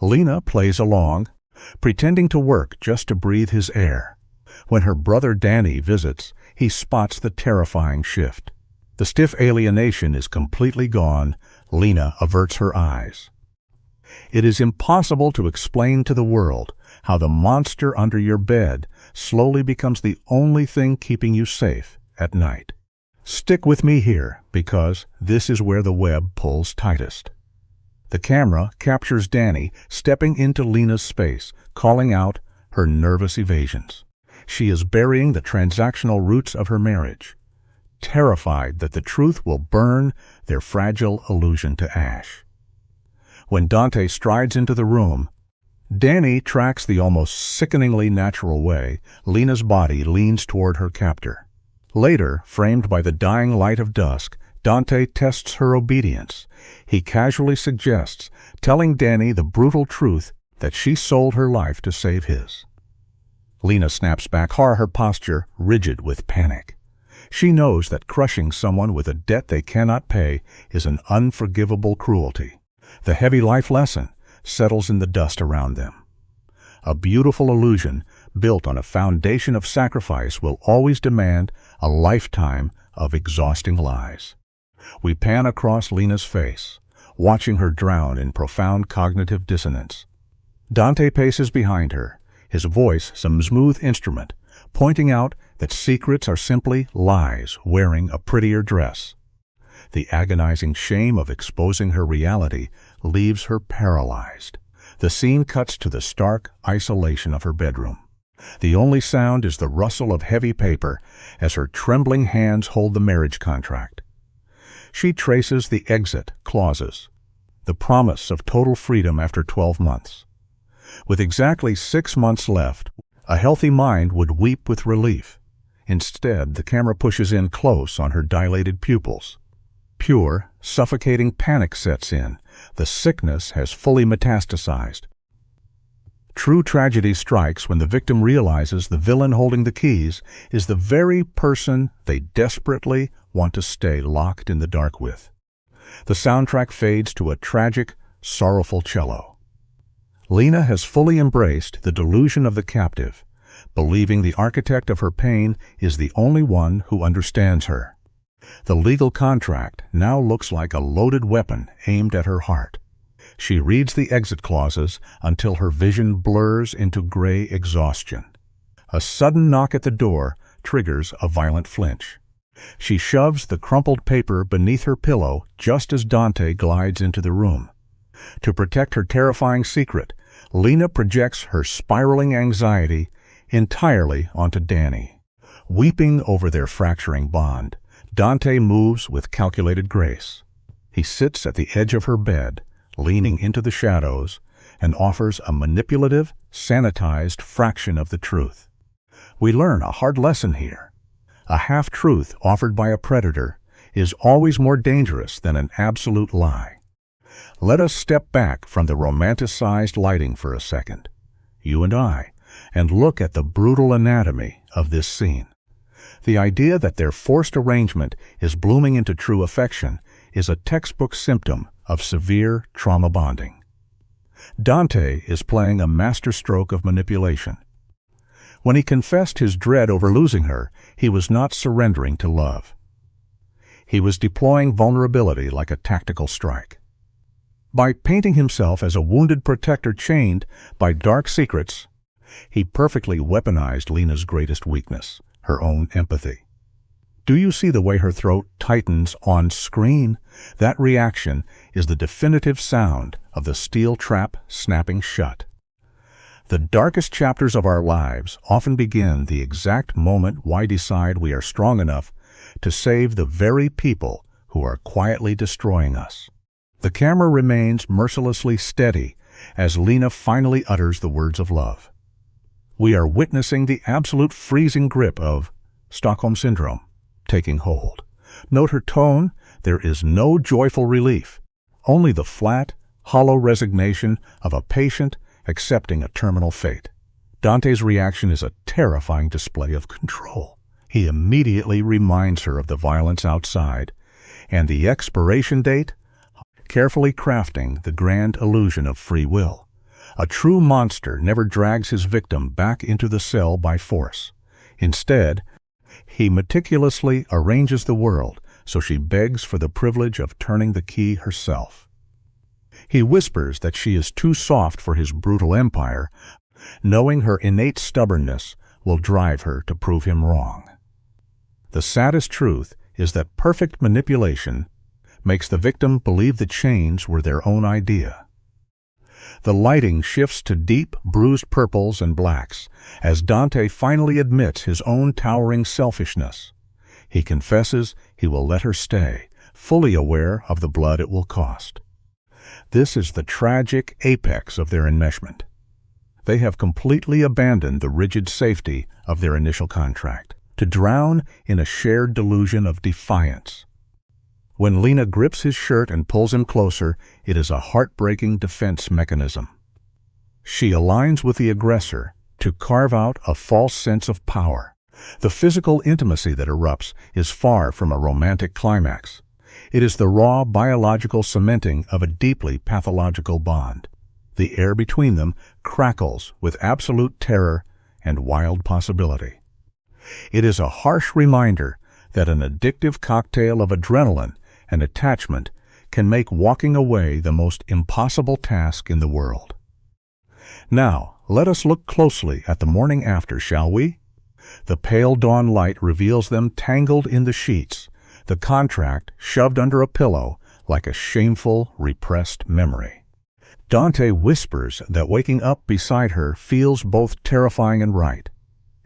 Lena plays along, pretending to work just to breathe his air. When her brother Danny visits, he spots the terrifying shift. The stiff alienation is completely gone. Lena averts her eyes. It is impossible to explain to the world how the monster under your bed slowly becomes the only thing keeping you safe at night. Stick with me here, because this is where the web pulls tightest. The camera captures Danny stepping into Lena's space, calling out her nervous evasions. She is burying the transactional roots of her marriage, terrified that the truth will burn their fragile illusion to ash. When Dante strides into the room, Danny tracks the almost sickeningly natural way Lena's body leans toward her captor. Later, framed by the dying light of dusk, Dante tests her obedience. He casually suggests telling Danny the brutal truth that she sold her life to save his. Lena snaps back, her posture rigid with panic. She knows that crushing someone with a debt they cannot pay is an unforgivable cruelty. The heavy life lesson settles in the dust around them. A beautiful illusion built on a foundation of sacrifice will always demand a lifetime of exhausting lies. We pan across Lena's face, watching her drown in profound cognitive dissonance. Dante paces behind her, his voice some smooth instrument, pointing out that secrets are simply lies wearing a prettier dress. The agonizing shame of exposing her reality leaves her paralyzed. The scene cuts to the stark isolation of her bedroom. The only sound is the rustle of heavy paper as her trembling hands hold the marriage contract. She traces the exit clauses, the promise of total freedom after 12 months. With exactly 6 months left, a healthy mind would weep with relief. Instead, the camera pushes in close on her dilated pupils. Pure, suffocating panic sets in. The sickness has fully metastasized. True tragedy strikes when the victim realizes the villain holding the keys is the very person they desperately want to stay locked in the dark with. The soundtrack fades to a tragic, sorrowful cello. Lena has fully embraced the delusion of the captive, believing the architect of her pain is the only one who understands her. The legal contract now looks like a loaded weapon aimed at her heart. She reads the exit clauses until her vision blurs into gray exhaustion. A sudden knock at the door triggers a violent flinch. She shoves the crumpled paper beneath her pillow just as Dante glides into the room. To protect her terrifying secret, Lena projects her spiraling anxiety entirely onto Danny. Weeping over their fracturing bond, Dante moves with calculated grace. He sits at the edge of her bed, leaning into the shadows, and offers a manipulative, sanitized fraction of the truth. We learn a hard lesson here. A half-truth offered by a predator is always more dangerous than an absolute lie. Let us step back from the romanticized lighting for a second, you and I, and look at the brutal anatomy of this scene. The idea that their forced arrangement is blooming into true affection is a textbook symptom of severe trauma bonding. Dante is playing a masterstroke of manipulation. When he confessed his dread over losing her, he was not surrendering to love. He was deploying vulnerability like a tactical strike. By painting himself as a wounded protector chained by dark secrets, he perfectly weaponized Lena's greatest weakness, her own empathy. Do you see the way her throat tightens on screen? That reaction is the definitive sound of the steel trap snapping shut. The darkest chapters of our lives often begin the exact moment we decide we are strong enough to save the very people who are quietly destroying us. The camera remains mercilessly steady as Lena finally utters the words of love. We are witnessing the absolute freezing grip of Stockholm Syndrome taking hold. Note her tone. There is no joyful relief, only the flat, hollow resignation of a patient accepting a terminal fate. Dante's reaction is a terrifying display of control. He immediately reminds her of the violence outside and the expiration date, carefully crafting the grand illusion of free will. A true monster never drags his victim back into the cell by force. Instead, he meticulously arranges the world so she begs for the privilege of turning the key herself. He whispers that she is too soft for his brutal empire, knowing her innate stubbornness will drive her to prove him wrong. The saddest truth is that perfect manipulation makes the victim believe the chains were their own idea. The lighting shifts to deep, bruised purples and blacks as Dante finally admits his own towering selfishness. He confesses he will let her stay, fully aware of the blood it will cost. This is the tragic apex of their enmeshment. They have completely abandoned the rigid safety of their initial contract, to drown in a shared delusion of defiance. When Lena grips his shirt and pulls him closer, it is a heartbreaking defense mechanism. She aligns with the aggressor to carve out a false sense of power. The physical intimacy that erupts is far from a romantic climax. It is the raw biological cementing of a deeply pathological bond. The air between them crackles with absolute terror and wild possibility. It is a harsh reminder that an addictive cocktail of adrenaline and attachment can make walking away the most impossible task in the world. Now, let us look closely at the morning after, shall we? The pale dawn light reveals them tangled in the sheets, the contract shoved under a pillow like a shameful, repressed memory. Dante whispers that waking up beside her feels both terrifying and right.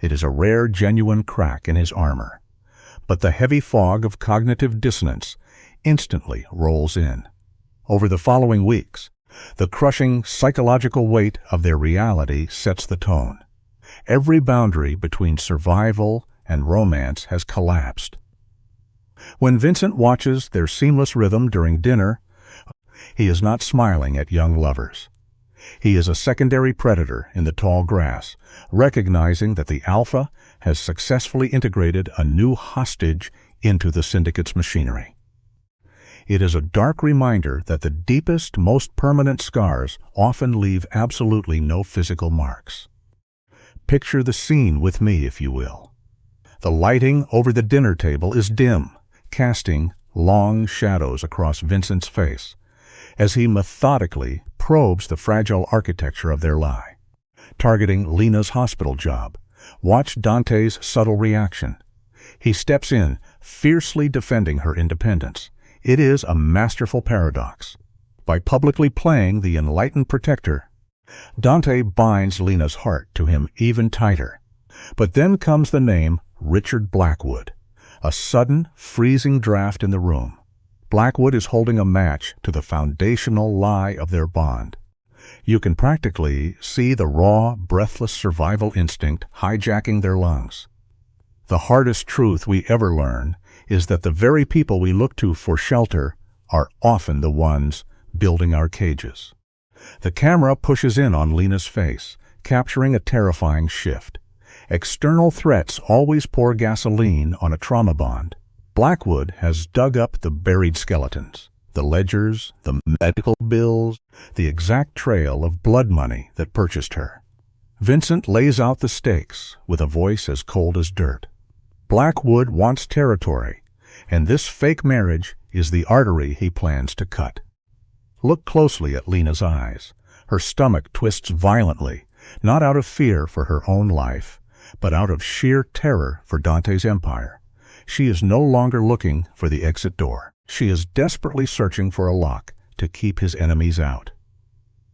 It is a rare, genuine crack in his armor. But the heavy fog of cognitive dissonance instantly rolls in. Over the following weeks, the crushing psychological weight of their reality sets the tone. Every boundary between survival and romance has collapsed. When Vincent watches their seamless rhythm during dinner, he is not smiling at young lovers. He is a secondary predator in the tall grass, recognizing that the alpha has successfully integrated a new hostage into the syndicate's machinery. It is a dark reminder that the deepest, most permanent scars often leave absolutely no physical marks. Picture the scene with me, if you will. The lighting over the dinner table is dim, casting long shadows across Vincent's face as he methodically probes the fragile architecture of their lie. Targeting Lena's hospital job, watch Dante's subtle reaction. He steps in, fiercely defending her independence. It is a masterful paradox. By publicly playing the enlightened protector, Dante binds Lena's heart to him even tighter. But then comes the name Richard Blackwood, a sudden, freezing draft in the room. Blackwood is holding a match to the foundational lie of their bond. You can practically see the raw, breathless survival instinct hijacking their lungs. The hardest truth we ever learn is that the very people we look to for shelter are often the ones building our cages. The camera pushes in on Lena's face, capturing a terrifying shift. External threats always pour gasoline on a trauma bond. Blackwood has dug up the buried skeletons, the ledgers, the medical bills, the exact trail of blood money that purchased her. Vincent lays out the stakes with a voice as cold as dirt. Blackwood wants territory, and this fake marriage is the artery he plans to cut. Look closely at Lena's eyes. Her stomach twists violently, not out of fear for her own life, but out of sheer terror for Dante's empire. She is no longer looking for the exit door. She is desperately searching for a lock to keep his enemies out.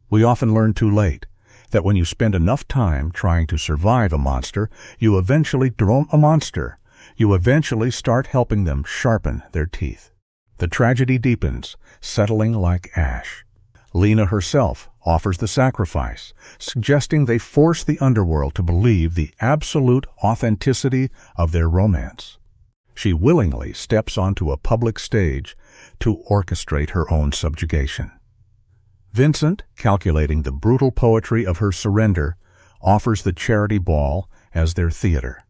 We often learn too late that when you spend enough time trying to survive a monster, you eventually drone a monster. You eventually start helping them sharpen their teeth. The tragedy deepens, settling like ash. Lena herself offers the sacrifice, suggesting they force the underworld to believe the absolute authenticity of their romance. She willingly steps onto a public stage to orchestrate her own subjugation. Vincent, calculating the brutal poetry of her surrender, offers the charity ball as their theater.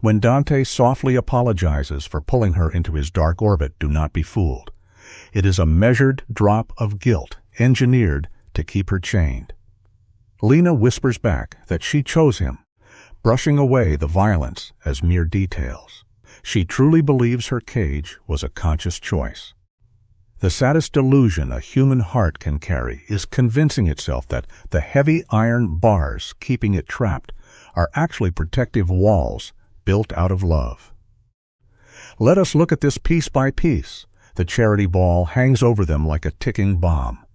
When Dante softly apologizes for pulling her into his dark orbit, do not be fooled. It is a measured drop of guilt, engineered to keep her chained. Lena whispers back that she chose him, brushing away the violence as mere details. She truly believes her cage was a conscious choice. The saddest delusion a human heart can carry is convincing itself that the heavy iron bars keeping it trapped are actually protective walls built out of love. Let us look at this piece by piece. The charity ball hangs over them like a ticking bomb.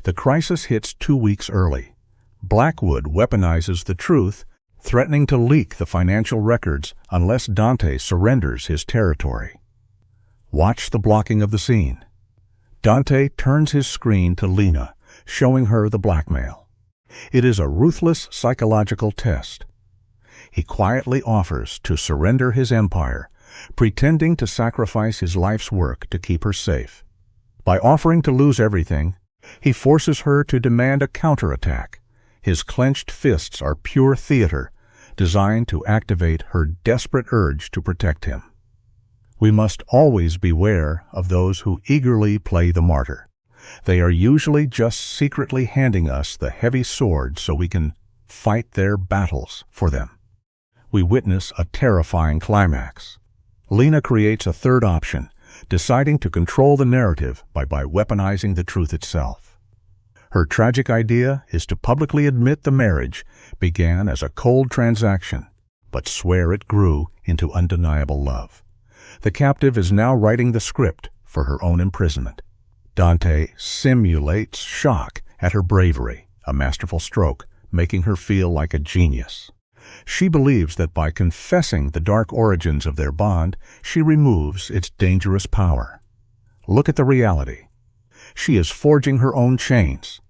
The crisis hits 2 weeks early. Blackwood weaponizes the truth, threatening to leak the financial records unless Dante surrenders his territory. Watch the blocking of the scene. Dante turns his screen to Lena, showing her the blackmail. It is a ruthless psychological test. He quietly offers to surrender his empire, pretending to sacrifice his life's work to keep her safe. By offering to lose everything, he forces her to demand a counterattack. His clenched fists are pure theater, designed to activate her desperate urge to protect him. We must always beware of those who eagerly play the martyr. They are usually just secretly handing us the heavy sword so we can fight their battles for them. We witness a terrifying climax. Lena creates a third option, deciding to control the narrative by weaponizing the truth itself. Her tragic idea is to publicly admit the marriage began as a cold transaction, but swear it grew into undeniable love. The captive is now writing the script for her own imprisonment. Dante simulates shock at her bravery, a masterful stroke, making her feel like a genius. She believes that by confessing the dark origins of their bond, she removes its dangerous power. Look at the reality. She is forging her own chains,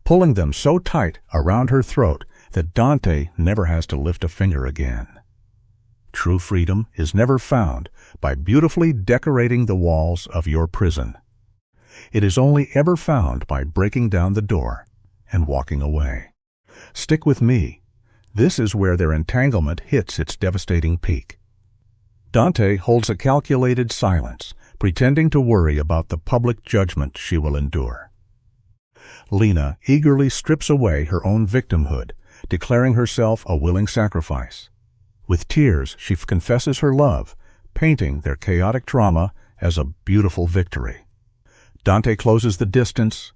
pulling them so tight around her throat that Dante never has to lift a finger again. True freedom is never found by beautifully decorating the walls of your prison. It is only ever found by breaking down the door and walking away. Stick with me. This is where their entanglement hits its devastating peak. Dante holds a calculated silence, pretending to worry about the public judgment she will endure. Lena eagerly strips away her own victimhood, declaring herself a willing sacrifice. With tears, she confesses her love, painting their chaotic trauma as a beautiful victory. Dante closes the distance,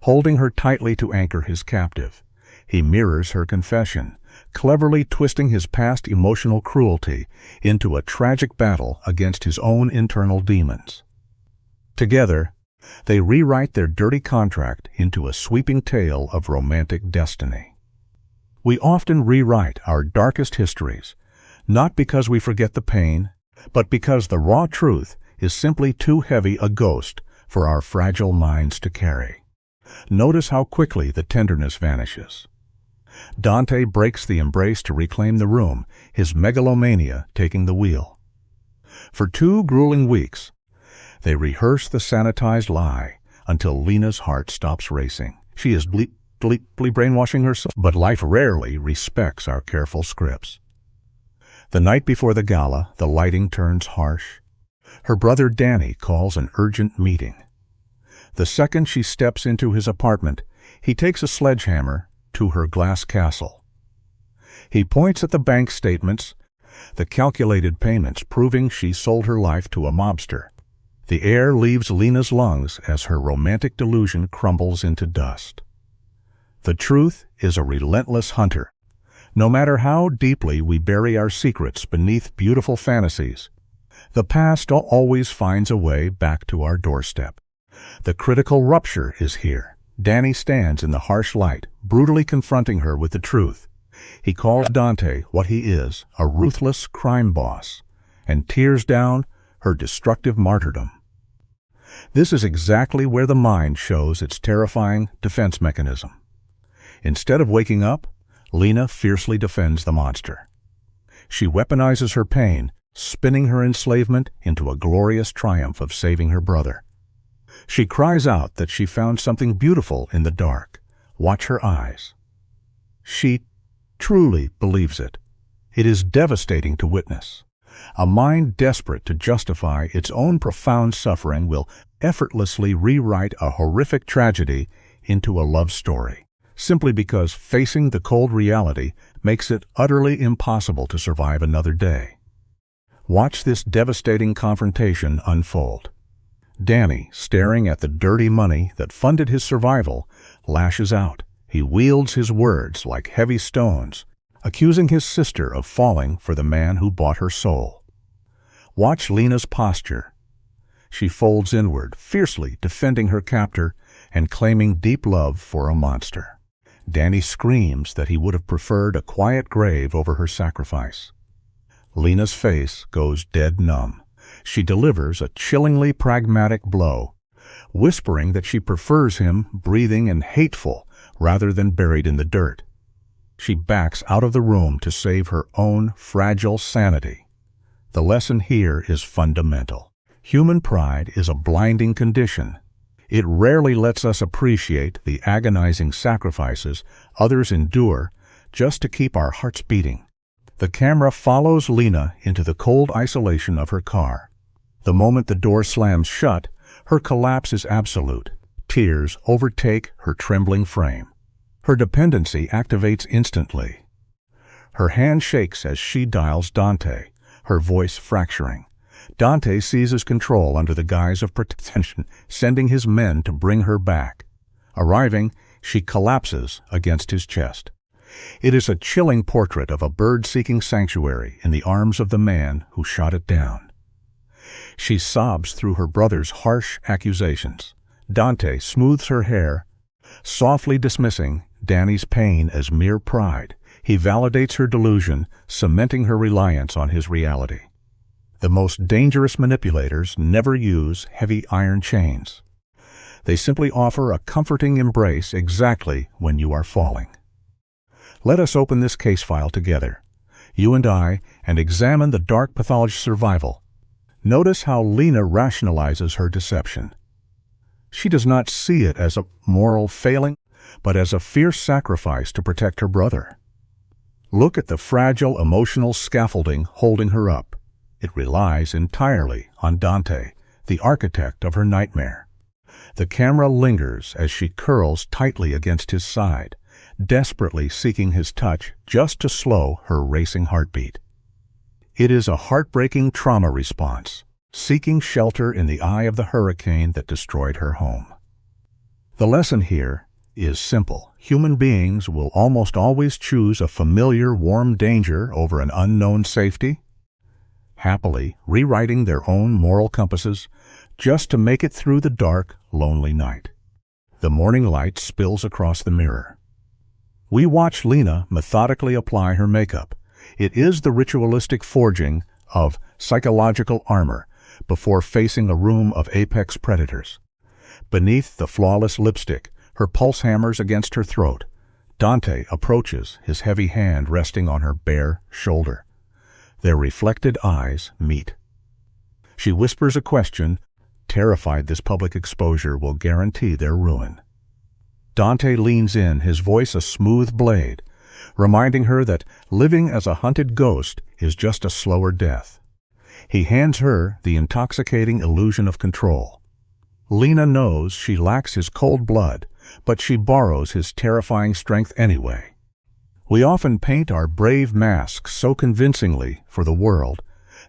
holding her tightly to anchor his captive. He mirrors her confession, cleverly twisting his past emotional cruelty into a tragic battle against his own internal demons. Together, they rewrite their dirty contract into a sweeping tale of romantic destiny. We often rewrite our darkest histories, not because we forget the pain, but because the raw truth is simply too heavy a ghost for our fragile minds to carry. Notice how quickly the tenderness vanishes. Dante breaks the embrace to reclaim the room, his megalomania taking the wheel. For 2 grueling weeks, they rehearse the sanitized lie until Lena's heart stops racing. She is deeply brainwashing herself, but life rarely respects our careful scripts. The night before the gala, the lighting turns harsh. Her brother Danny calls an urgent meeting. The second she steps into his apartment, he takes a sledgehammer to her glass castle. He points at the bank statements, the calculated payments proving she sold her life to a mobster. The air leaves Lena's lungs as her romantic delusion crumbles into dust. The truth is a relentless hunter. No matter how deeply we bury our secrets beneath beautiful fantasies, the past always finds a way back to our doorstep. The critical rupture is here. Danny stands in the harsh light, brutally confronting her with the truth. He calls Dante what he is, a ruthless crime boss, and tears down her destructive martyrdom. This is exactly where the mind shows its terrifying defense mechanism. Instead of waking up, Lena fiercely defends the monster. She weaponizes her pain, spinning her enslavement into a glorious triumph of saving her brother. She cries out that she found something beautiful in the dark. Watch her eyes. She truly believes it. It is devastating to witness. A mind desperate to justify its own profound suffering will effortlessly rewrite a horrific tragedy into a love story, simply because facing the cold reality makes it utterly impossible to survive another day. Watch this devastating confrontation unfold. Danny, staring at the dirty money that funded his survival, lashes out. He wields his words like heavy stones, accusing his sister of falling for the man who bought her soul. Watch Lena's posture. She folds inward, fiercely defending her captor and claiming deep love for a monster. Danny screams that he would have preferred a quiet grave over her sacrifice. Lena's face goes dead numb. She delivers a chillingly pragmatic blow, whispering that she prefers him breathing and hateful rather than buried in the dirt. She backs out of the room to save her own fragile sanity. The lesson here is fundamental. Human pride is a blinding condition. It rarely lets us appreciate the agonizing sacrifices others endure just to keep our hearts beating. The camera follows Lena into the cold isolation of her car. The moment the door slams shut, her collapse is absolute. Tears overtake her trembling frame. Her dependency activates instantly. Her hand shakes as she dials Dante, her voice fracturing. Dante seizes control under the guise of protection, sending his men to bring her back. Arriving, she collapses against his chest. It is a chilling portrait of a bird seeking sanctuary in the arms of the man who shot it down. She sobs through her brother's harsh accusations. Dante smooths her hair, softly dismissing Danny's pain as mere pride. He validates her delusion, cementing her reliance on his reality. The most dangerous manipulators never use heavy iron chains. They simply offer a comforting embrace exactly when you are falling. Let us open this case file together, you and I, and examine the dark pathology survival. Notice how Lena rationalizes her deception. She does not see it as a moral failing, but as a fierce sacrifice to protect her brother. Look at the fragile emotional scaffolding holding her up. It relies entirely on Dante, the architect of her nightmare. The camera lingers as she curls tightly against his side, desperately seeking his touch just to slow her racing heartbeat. It is a heartbreaking trauma response, seeking shelter in the eye of the hurricane that destroyed her home. The lesson here is simple. Human beings will almost always choose a familiar, warm danger over an unknown safety, happily rewriting their own moral compasses just to make it through the dark, lonely night. The morning light spills across the mirror. We watch Lena methodically apply her makeup. It is the ritualistic forging of psychological armor before facing a room of apex predators. Beneath the flawless lipstick, Her pulse hammers against her throat. Dante approaches, his heavy hand resting on her bare shoulder. Their reflected eyes meet. She whispers a question, terrified this public exposure will guarantee their ruin. Dante leans in, his voice a smooth blade, reminding her that living as a hunted ghost is just a slower death. He hands her the intoxicating illusion of control. Lena knows she lacks his cold blood, but she borrows his terrifying strength anyway. We often paint our brave masks so convincingly for the world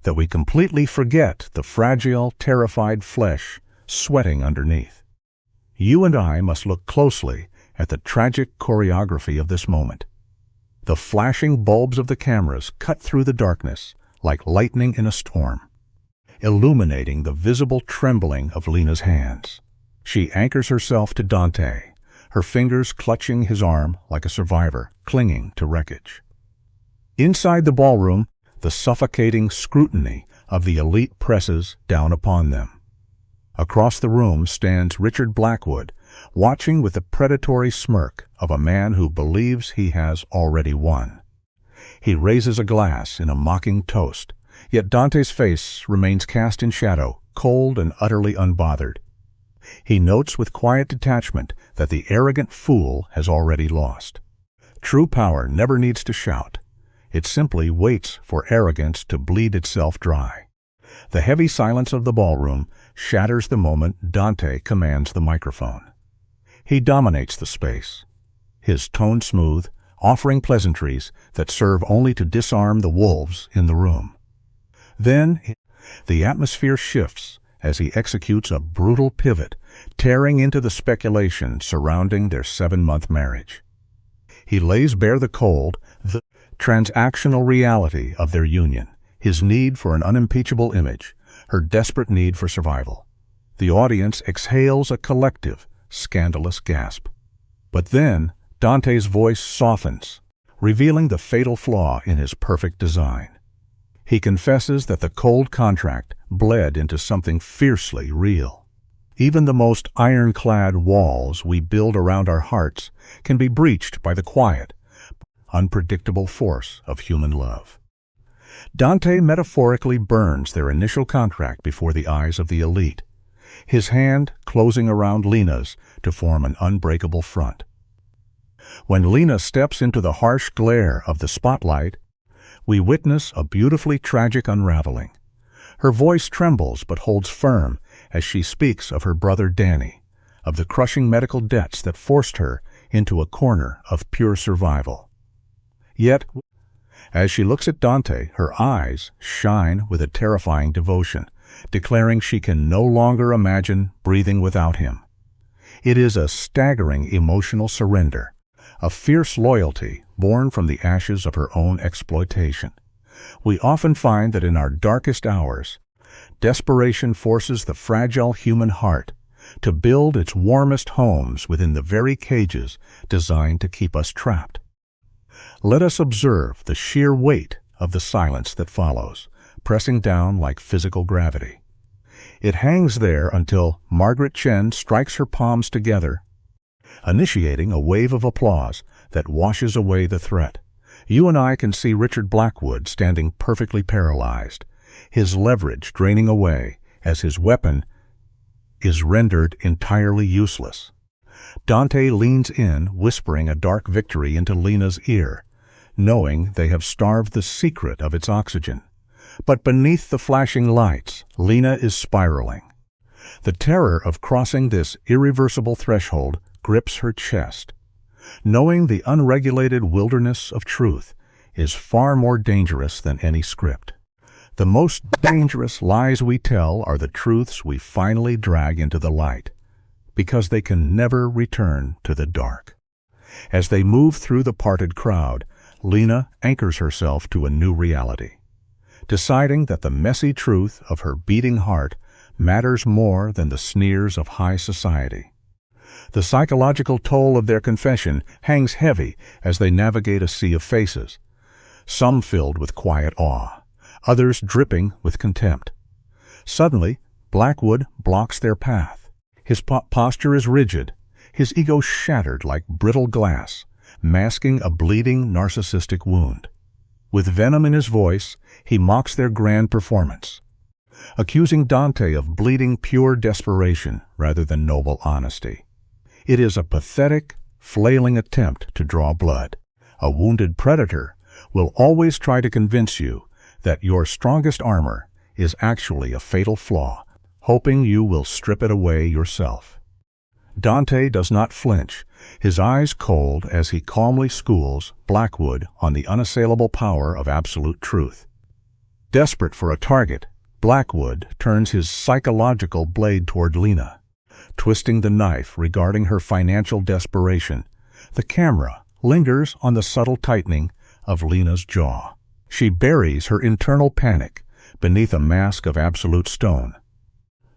that we completely forget the fragile, terrified flesh sweating underneath. You and I must look closely at the tragic choreography of this moment. The flashing bulbs of the cameras cut through the darkness like lightning in a storm, illuminating the visible trembling of Lena's hands. She anchors herself to Dante, her fingers clutching his arm like a survivor clinging to wreckage. Inside the ballroom, the suffocating scrutiny of the elite presses down upon them. Across the room stands Richard Blackwood, watching with the predatory smirk of a man who believes he has already won. He raises a glass in a mocking toast, yet Dante's face remains cast in shadow, cold and utterly unbothered. He notes with quiet detachment that the arrogant fool has already lost. True power never needs to shout. It simply waits for arrogance to bleed itself dry. The heavy silence of the ballroom shatters the moment Dante commands the microphone. He dominates the space, his tone smooth, offering pleasantries that serve only to disarm the wolves in the room. Then, the atmosphere shifts as he executes a brutal pivot, tearing into the speculation surrounding their 7-month marriage. He lays bare the cold, the transactional reality of their union, his need for an unimpeachable image, her desperate need for survival. The audience exhales a collective, scandalous gasp. But then, Dante's voice softens, revealing the fatal flaw in his perfect design. He confesses that the cold contract bled into something fiercely real. Even the most ironclad walls we build around our hearts can be breached by the quiet, unpredictable force of human love. Dante metaphorically burns their initial contract before the eyes of the elite, his hand closing around Lena's to form an unbreakable front. When Lena steps into the harsh glare of the spotlight, we witness a beautifully tragic unraveling. Her voice trembles but holds firm as she speaks of her brother Danny, of the crushing medical debts that forced her into a corner of pure survival. Yet, as she looks at Dante, her eyes shine with a terrifying devotion, declaring she can no longer imagine breathing without him. It is a staggering emotional surrender, a fierce loyalty born from the ashes of her own exploitation. We often find that in our darkest hours, desperation forces the fragile human heart to build its warmest homes within the very cages designed to keep us trapped. Let us observe the sheer weight of the silence that follows, pressing down like physical gravity. It hangs there until Margaret Chen strikes her palms together, initiating a wave of applause that washes away the threat. You and I can see Richard Blackwood standing perfectly paralyzed, his leverage draining away as his weapon is rendered entirely useless. Dante leans in, whispering a dark victory into Lena's ear, knowing they have starved the secret of its oxygen. But beneath the flashing lights, Lena is spiraling. The terror of crossing this irreversible threshold grips her chest. Knowing the unregulated wilderness of truth is far more dangerous than any script. The most dangerous lies we tell are the truths we finally drag into the light, because they can never return to the dark. As they move through the parted crowd, Lena anchors herself to a new reality, deciding that the messy truth of her beating heart matters more than the sneers of high society. The psychological toll of their confession hangs heavy as they navigate a sea of faces, some filled with quiet awe, others dripping with contempt. Suddenly, Blackwood blocks their path. His posture is rigid, his ego shattered like brittle glass, masking a bleeding narcissistic wound. With venom in his voice, he mocks their grand performance, accusing Dante of bleeding pure desperation rather than noble honesty. It is a pathetic, flailing attempt to draw blood. A wounded predator will always try to convince you that your strongest armor is actually a fatal flaw, hoping you will strip it away yourself. Dante does not flinch, his eyes cold as he calmly schools Blackwood on the unassailable power of absolute truth. Desperate for a target, Blackwood turns his psychological blade toward Lena. Twisting the knife regarding her financial desperation, the camera lingers on the subtle tightening of Lena's jaw. She buries her internal panic beneath a mask of absolute stone,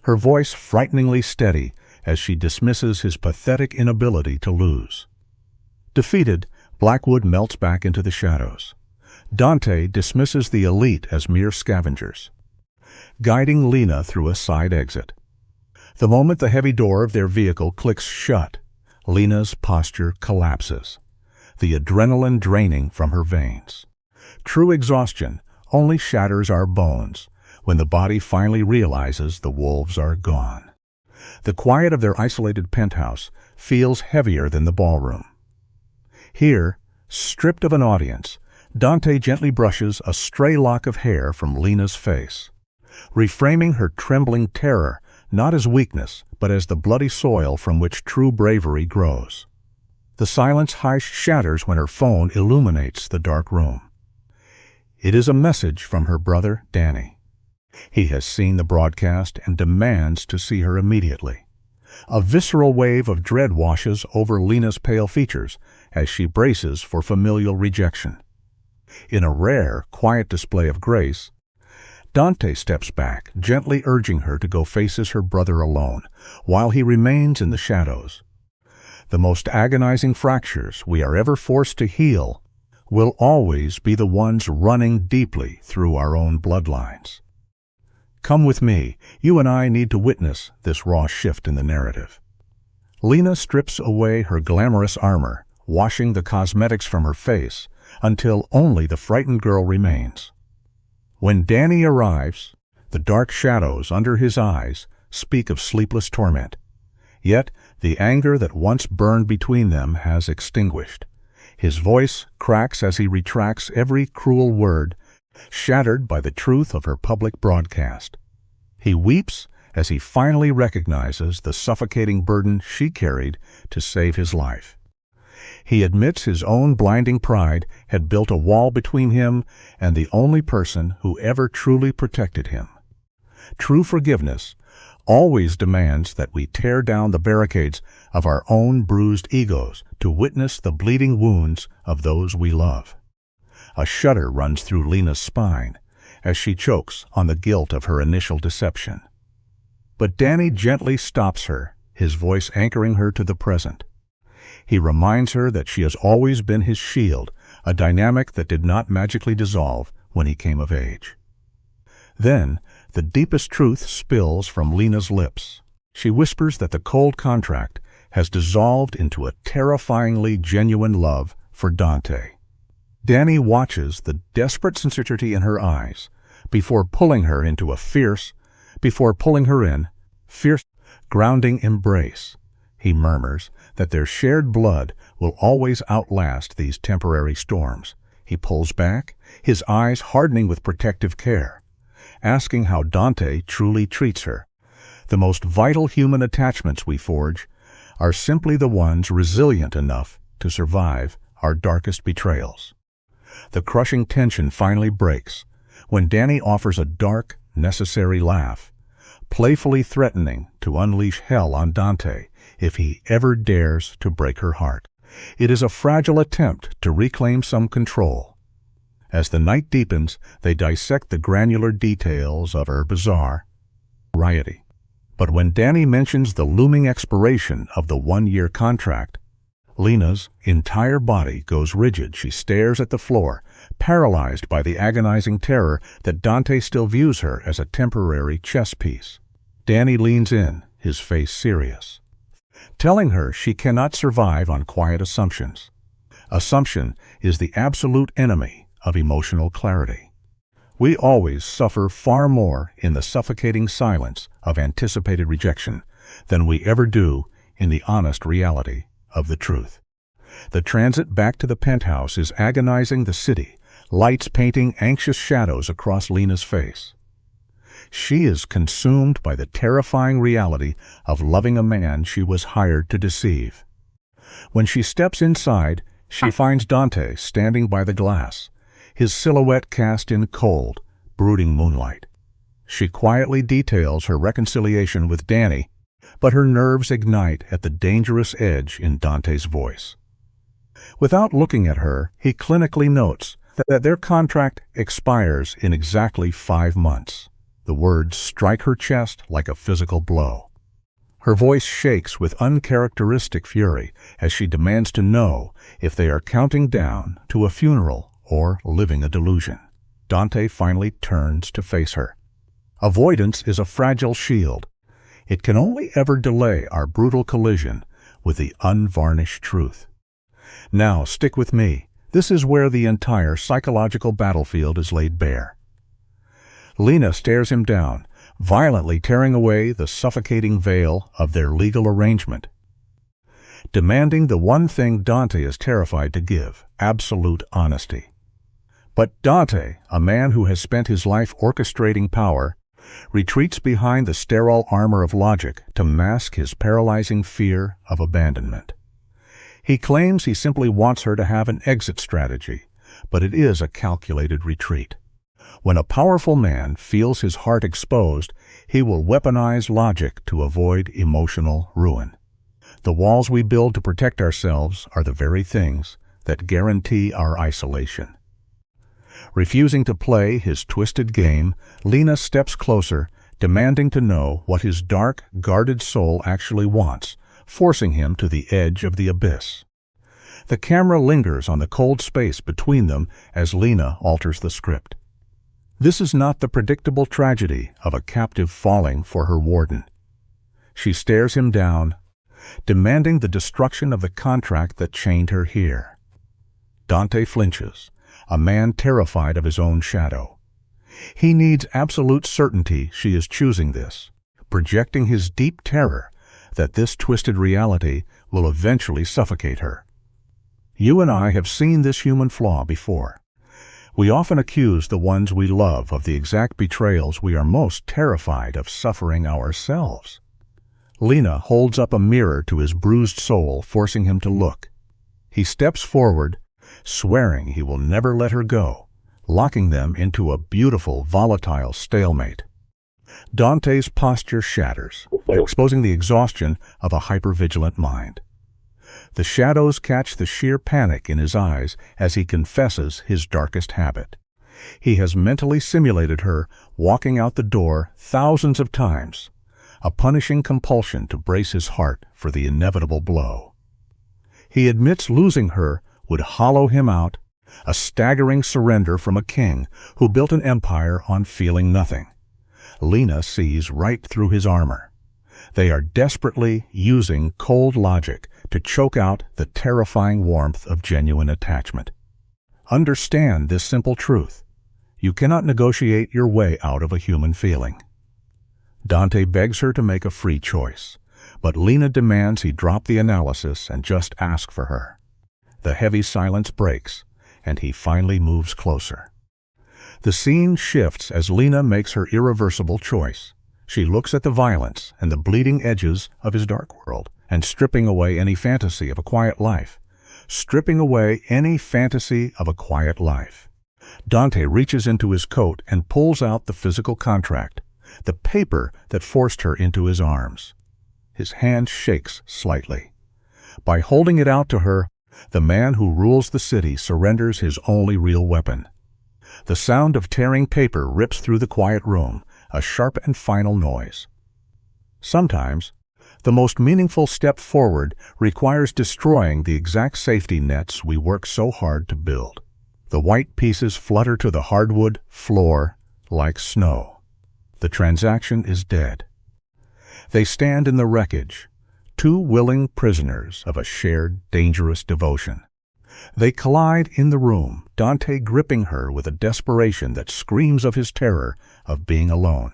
her voice frighteningly steady as she dismisses his pathetic inability to lose. Defeated, Blackwood melts back into the shadows. Dante dismisses the elite as mere scavengers, guiding Lena through a side exit. The moment the heavy door of their vehicle clicks shut, Lena's posture collapses, the adrenaline draining from her veins. True exhaustion only shatters our bones when the body finally realizes the wolves are gone. The quiet of their isolated penthouse feels heavier than the ballroom. Here, stripped of an audience, Dante gently brushes a stray lock of hair from Lena's face, reframing her trembling terror not as weakness, but as the bloody soil from which true bravery grows. The silence shatters when her phone illuminates the dark room. It is a message from her brother, Danny. He has seen the broadcast and demands to see her immediately. A visceral wave of dread washes over Lena's pale features as she braces for familial rejection. In a rare, quiet display of grace, Dante steps back, gently urging her to go face her brother alone, while he remains in the shadows. The most agonizing fractures we are ever forced to heal will always be the ones running deeply through our own bloodlines. Come with me, you and I need to witness this raw shift in the narrative. Lena strips away her glamorous armor, washing the cosmetics from her face, until only the frightened girl remains. When Danny arrives, the dark shadows under his eyes speak of sleepless torment. Yet the anger that once burned between them has extinguished. His voice cracks as he retracts every cruel word, shattered by the truth of her public broadcast. He weeps as he finally recognizes the suffocating burden she carried to save his life. He admits his own blinding pride had built a wall between him and the only person who ever truly protected him. True forgiveness always demands that we tear down the barricades of our own bruised egos to witness the bleeding wounds of those we love. A shudder runs through Lena's spine as she chokes on the guilt of her initial deception. But Danny gently stops her, his voice anchoring her to the present. He reminds her that she has always been his shield, a dynamic that did not magically dissolve when he came of age. Then, the deepest truth spills from Lena's lips. She whispers that the cold contract has dissolved into a terrifyingly genuine love for Dante. Danny watches the desperate sincerity in her eyes before pulling her in, fierce, grounding embrace. He murmurs that their shared blood will always outlast these temporary storms. He pulls back, his eyes hardening with protective care, asking how Dante truly treats her. The most vital human attachments we forge are simply the ones resilient enough to survive our darkest betrayals. The crushing tension finally breaks when Danny offers a dark, necessary laugh, playfully threatening to unleash hell on Dante if he ever dares to break her heart. It is a fragile attempt to reclaim some control. As the night deepens, they dissect the granular details of her bizarre variety. But when Danny mentions the looming expiration of the one-year contract, Lena's entire body goes rigid. She stares at the floor, paralyzed by the agonizing terror that Dante still views her as a temporary chess piece. Danny leans in, his face serious. telling her she cannot survive on quiet assumptions. Assumption is the absolute enemy of emotional clarity. We always suffer far more in the suffocating silence of anticipated rejection than we ever do in the honest reality of the truth. The transit back to the penthouse is agonizing the city, lights painting anxious shadows across Lena's face. She is consumed by the terrifying reality of loving a man she was hired to deceive. When she steps inside, she finds Dante standing by the glass, his silhouette cast in cold, brooding moonlight. She quietly details her reconciliation with Danny, but her nerves ignite at the dangerous edge in Dante's voice. Without looking at her, he clinically notes that their contract expires in exactly 5 months. The words strike her chest like a physical blow. Her voice shakes with uncharacteristic fury as she demands to know if they are counting down to a funeral or living a delusion. Dante finally turns to face her. Avoidance is a fragile shield. It can only ever delay our brutal collision with the unvarnished truth. Now, stick with me. This is where the entire psychological battlefield is laid bare. Lena stares him down, violently tearing away the suffocating veil of their legal arrangement, demanding the one thing Dante is terrified to give: absolute honesty. But Dante, a man who has spent his life orchestrating power, retreats behind the sterile armor of logic to mask his paralyzing fear of abandonment. He claims he simply wants her to have an exit strategy, but it is a calculated retreat. When a powerful man feels his heart exposed, he will weaponize logic to avoid emotional ruin. The walls we build to protect ourselves are the very things that guarantee our isolation. Refusing to play his twisted game, Lena steps closer, demanding to know what his dark, guarded soul actually wants, forcing him to the edge of the abyss. The camera lingers on the cold space between them as Lena alters the script. This is not the predictable tragedy of a captive falling for her warden. She stares him down, demanding the destruction of the contract that chained her here. Dante flinches, a man terrified of his own shadow. He needs absolute certainty she is choosing this, projecting his deep terror that this twisted reality will eventually suffocate her. You and I have seen this human flaw before. We often accuse the ones we love of the exact betrayals we are most terrified of suffering ourselves. Lena holds up a mirror to his bruised soul, forcing him to look. He steps forward, swearing he will never let her go, locking them into a beautiful, volatile stalemate. Dante's posture shatters, exposing the exhaustion of a hypervigilant mind. The shadows catch the sheer panic in his eyes as he confesses his darkest habit. He has mentally simulated her walking out the door thousands of times, a punishing compulsion to brace his heart for the inevitable blow. He admits losing her would hollow him out, a staggering surrender from a king who built an empire on feeling nothing. Lena sees right through his armor. They are desperately using cold logic to choke out the terrifying warmth of genuine attachment. Understand this simple truth: you cannot negotiate your way out of a human feeling. Dante begs her to make a free choice, but Lena demands he drop the analysis and just ask for her. The heavy silence breaks, and he finally moves closer. The scene shifts as Lena makes her irreversible choice. She looks at the violence and the bleeding edges of his dark world, and stripping away any fantasy of a quiet life. Stripping away any fantasy of a quiet life. Dante reaches into his coat and pulls out the physical contract, the paper that forced her into his arms. His hand shakes slightly. By holding it out to her, the man who rules the city surrenders his only real weapon. The sound of tearing paper rips through the quiet room, a sharp and final noise. Sometimes, the most meaningful step forward requires destroying the exact safety nets we work so hard to build. The white pieces flutter to the hardwood floor like snow. The transaction is dead. They stand in the wreckage, two willing prisoners of a shared, dangerous devotion. They collide in the room, Dante gripping her with a desperation that screams of his terror of being alone.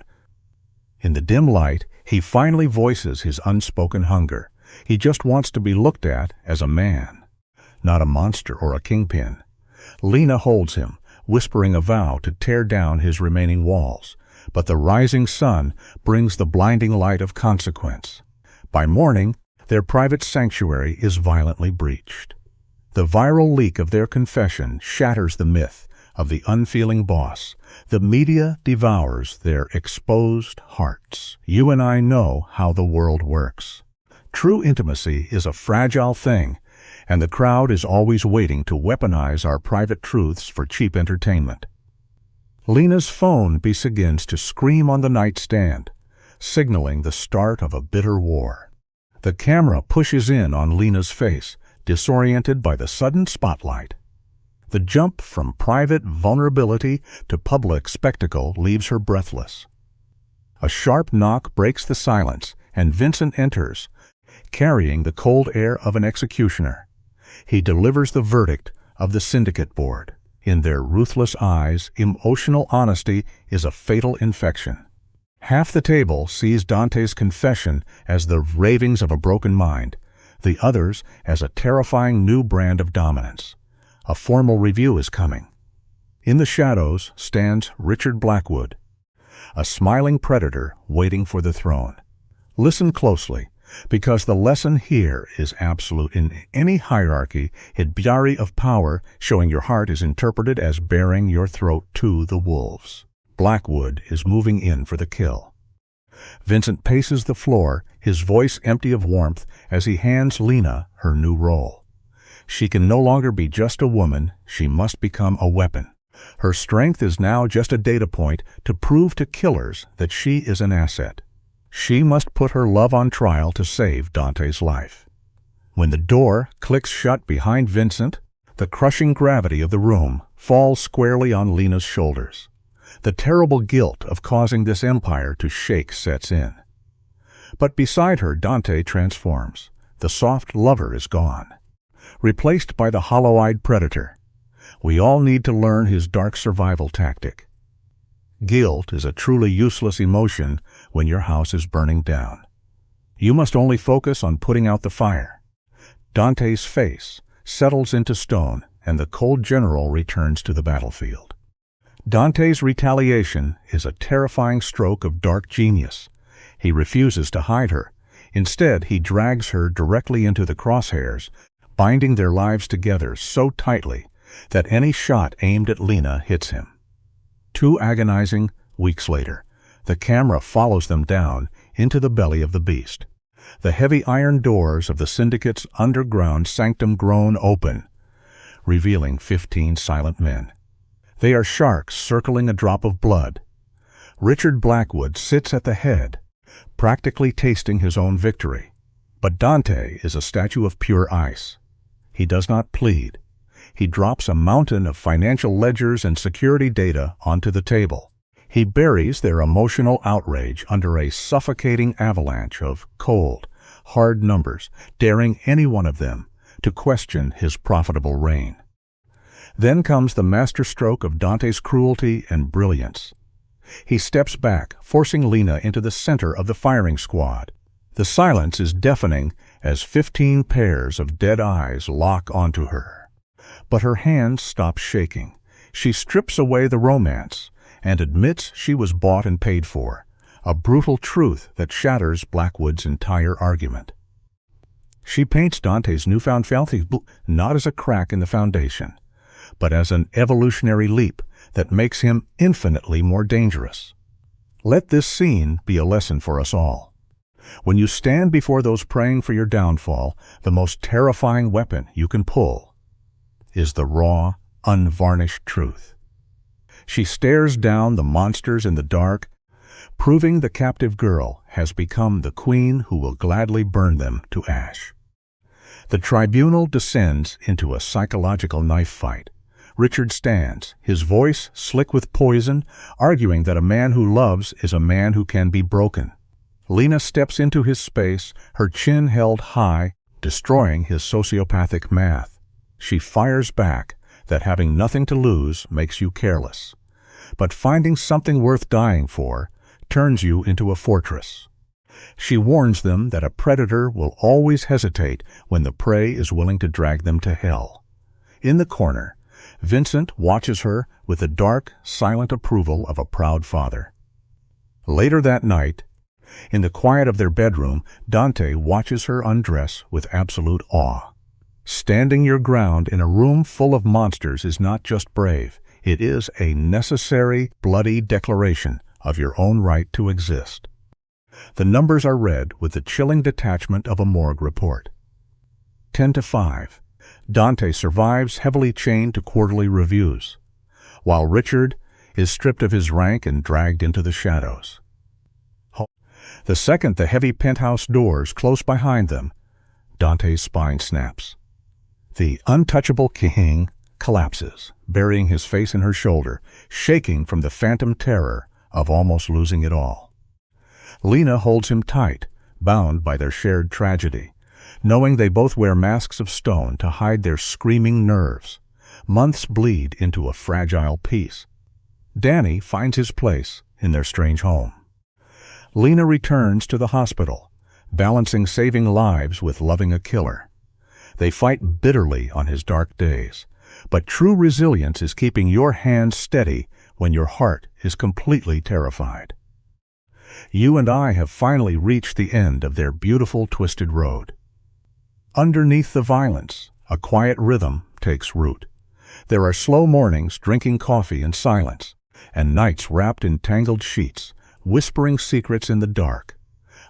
In the dim light, he finally voices his unspoken hunger. He just wants to be looked at as a man, not a monster or a kingpin. Lena holds him, whispering a vow to tear down his remaining walls, but the rising sun brings the blinding light of consequence. By morning, their private sanctuary is violently breached. The viral leak of their confession shatters the myth of the unfeeling boss. The media devours their exposed hearts. You and I know how the world works. True intimacy is a fragile thing, and the crowd is always waiting to weaponize our private truths for cheap entertainment. Lena's phone begins to scream on the nightstand, signaling the start of a bitter war. The camera pushes in on Lena's face, disoriented by the sudden spotlight. The jump from private vulnerability to public spectacle leaves her breathless. A sharp knock breaks the silence, and Vincent enters, carrying the cold air of an executioner. He delivers the verdict of the syndicate board. In their ruthless eyes, emotional honesty is a fatal infection. Half the table sees Dante's confession as the ravings of a broken mind, the others as a terrifying new brand of dominance. A formal review is coming. In the shadows stands Richard Blackwood, a smiling predator waiting for the throne. Listen closely, because the lesson here is absolute. In any hierarchy, hierarchy of power, showing your heart is interpreted as baring your throat to the wolves. Blackwood is moving in for the kill. Vincent paces the floor, his voice empty of warmth, as he hands Lena her new role. She can no longer be just a woman, she must become a weapon. Her strength is now just a data point to prove to killers that she is an asset. She must put her love on trial to save Dante's life. When the door clicks shut behind Vincent, the crushing gravity of the room falls squarely on Lena's shoulders. The terrible guilt of causing this empire to shake sets in. But beside her, Dante transforms. The soft lover is gone, replaced by the hollow-eyed predator. We all need to learn his dark survival tactic. Guilt is a truly useless emotion when your house is burning down. You must only focus on putting out the fire. Dante's face settles into stone, and the cold general returns to the battlefield. Dante's retaliation is a terrifying stroke of dark genius. He refuses to hide her. Instead, he drags her directly into the crosshairs, binding their lives together so tightly that any shot aimed at Lena hits him. 2 agonizing weeks later, the camera follows them down into the belly of the beast. The heavy iron doors of the syndicate's underground sanctum groan open, revealing 15 silent men. They are sharks circling a drop of blood. Richard Blackwood sits at the head, practically tasting his own victory. But Dante is a statue of pure ice. He does not plead. He drops a mountain of financial ledgers and security data onto the table. He buries their emotional outrage under a suffocating avalanche of cold, hard numbers, daring any one of them to question his profitable reign. Then comes the masterstroke of Dante's cruelty and brilliance. He steps back, forcing Lena into the center of the firing squad. The silence is deafening as 15 pairs of dead eyes lock onto her. But her hands stop shaking. She strips away the romance and admits she was bought and paid for, a brutal truth that shatters Blackwood's entire argument. She paints Dante's newfound fealty not as a crack in the foundation, but as an evolutionary leap that makes him infinitely more dangerous. Let this scene be a lesson for us all. When you stand before those praying for your downfall, the most terrifying weapon you can pull is the raw, unvarnished truth. She stares down the monsters in the dark, proving the captive girl has become the queen who will gladly burn them to ash. The tribunal descends into a psychological knife fight. Richard stands, his voice slick with poison, arguing that a man who loves is a man who can be broken. Lena steps into his space, her chin held high, destroying his sociopathic math. She fires back that having nothing to lose makes you careless, but finding something worth dying for turns you into a fortress. She warns them that a predator will always hesitate when the prey is willing to drag them to hell. In the corner, Vincent watches her with the dark, silent approval of a proud father. Later that night, in the quiet of their bedroom, Dante watches her undress with absolute awe. Standing your ground in a room full of monsters is not just brave, it is a necessary, bloody declaration of your own right to exist. The numbers are read with the chilling detachment of a morgue report. 10-5. Dante survives heavily chained to quarterly reviews, while Richard is stripped of his rank and dragged into the shadows. The second the heavy penthouse doors close behind them, Dante's spine snaps. The untouchable king collapses, burying his face in her shoulder, shaking from the phantom terror of almost losing it all. Lena holds him tight, bound by their shared tragedy, knowing they both wear masks of stone to hide their screaming nerves. Months bleed into a fragile peace. Danny finds his place in their strange home. Lena returns to the hospital, balancing saving lives with loving a killer. They fight bitterly on his dark days, but true resilience is keeping your hands steady when your heart is completely terrified. You and I have finally reached the end of their beautiful twisted road. Underneath the violence, a quiet rhythm takes root. There are slow mornings drinking coffee in silence, and nights wrapped in tangled sheets, whispering secrets in the dark.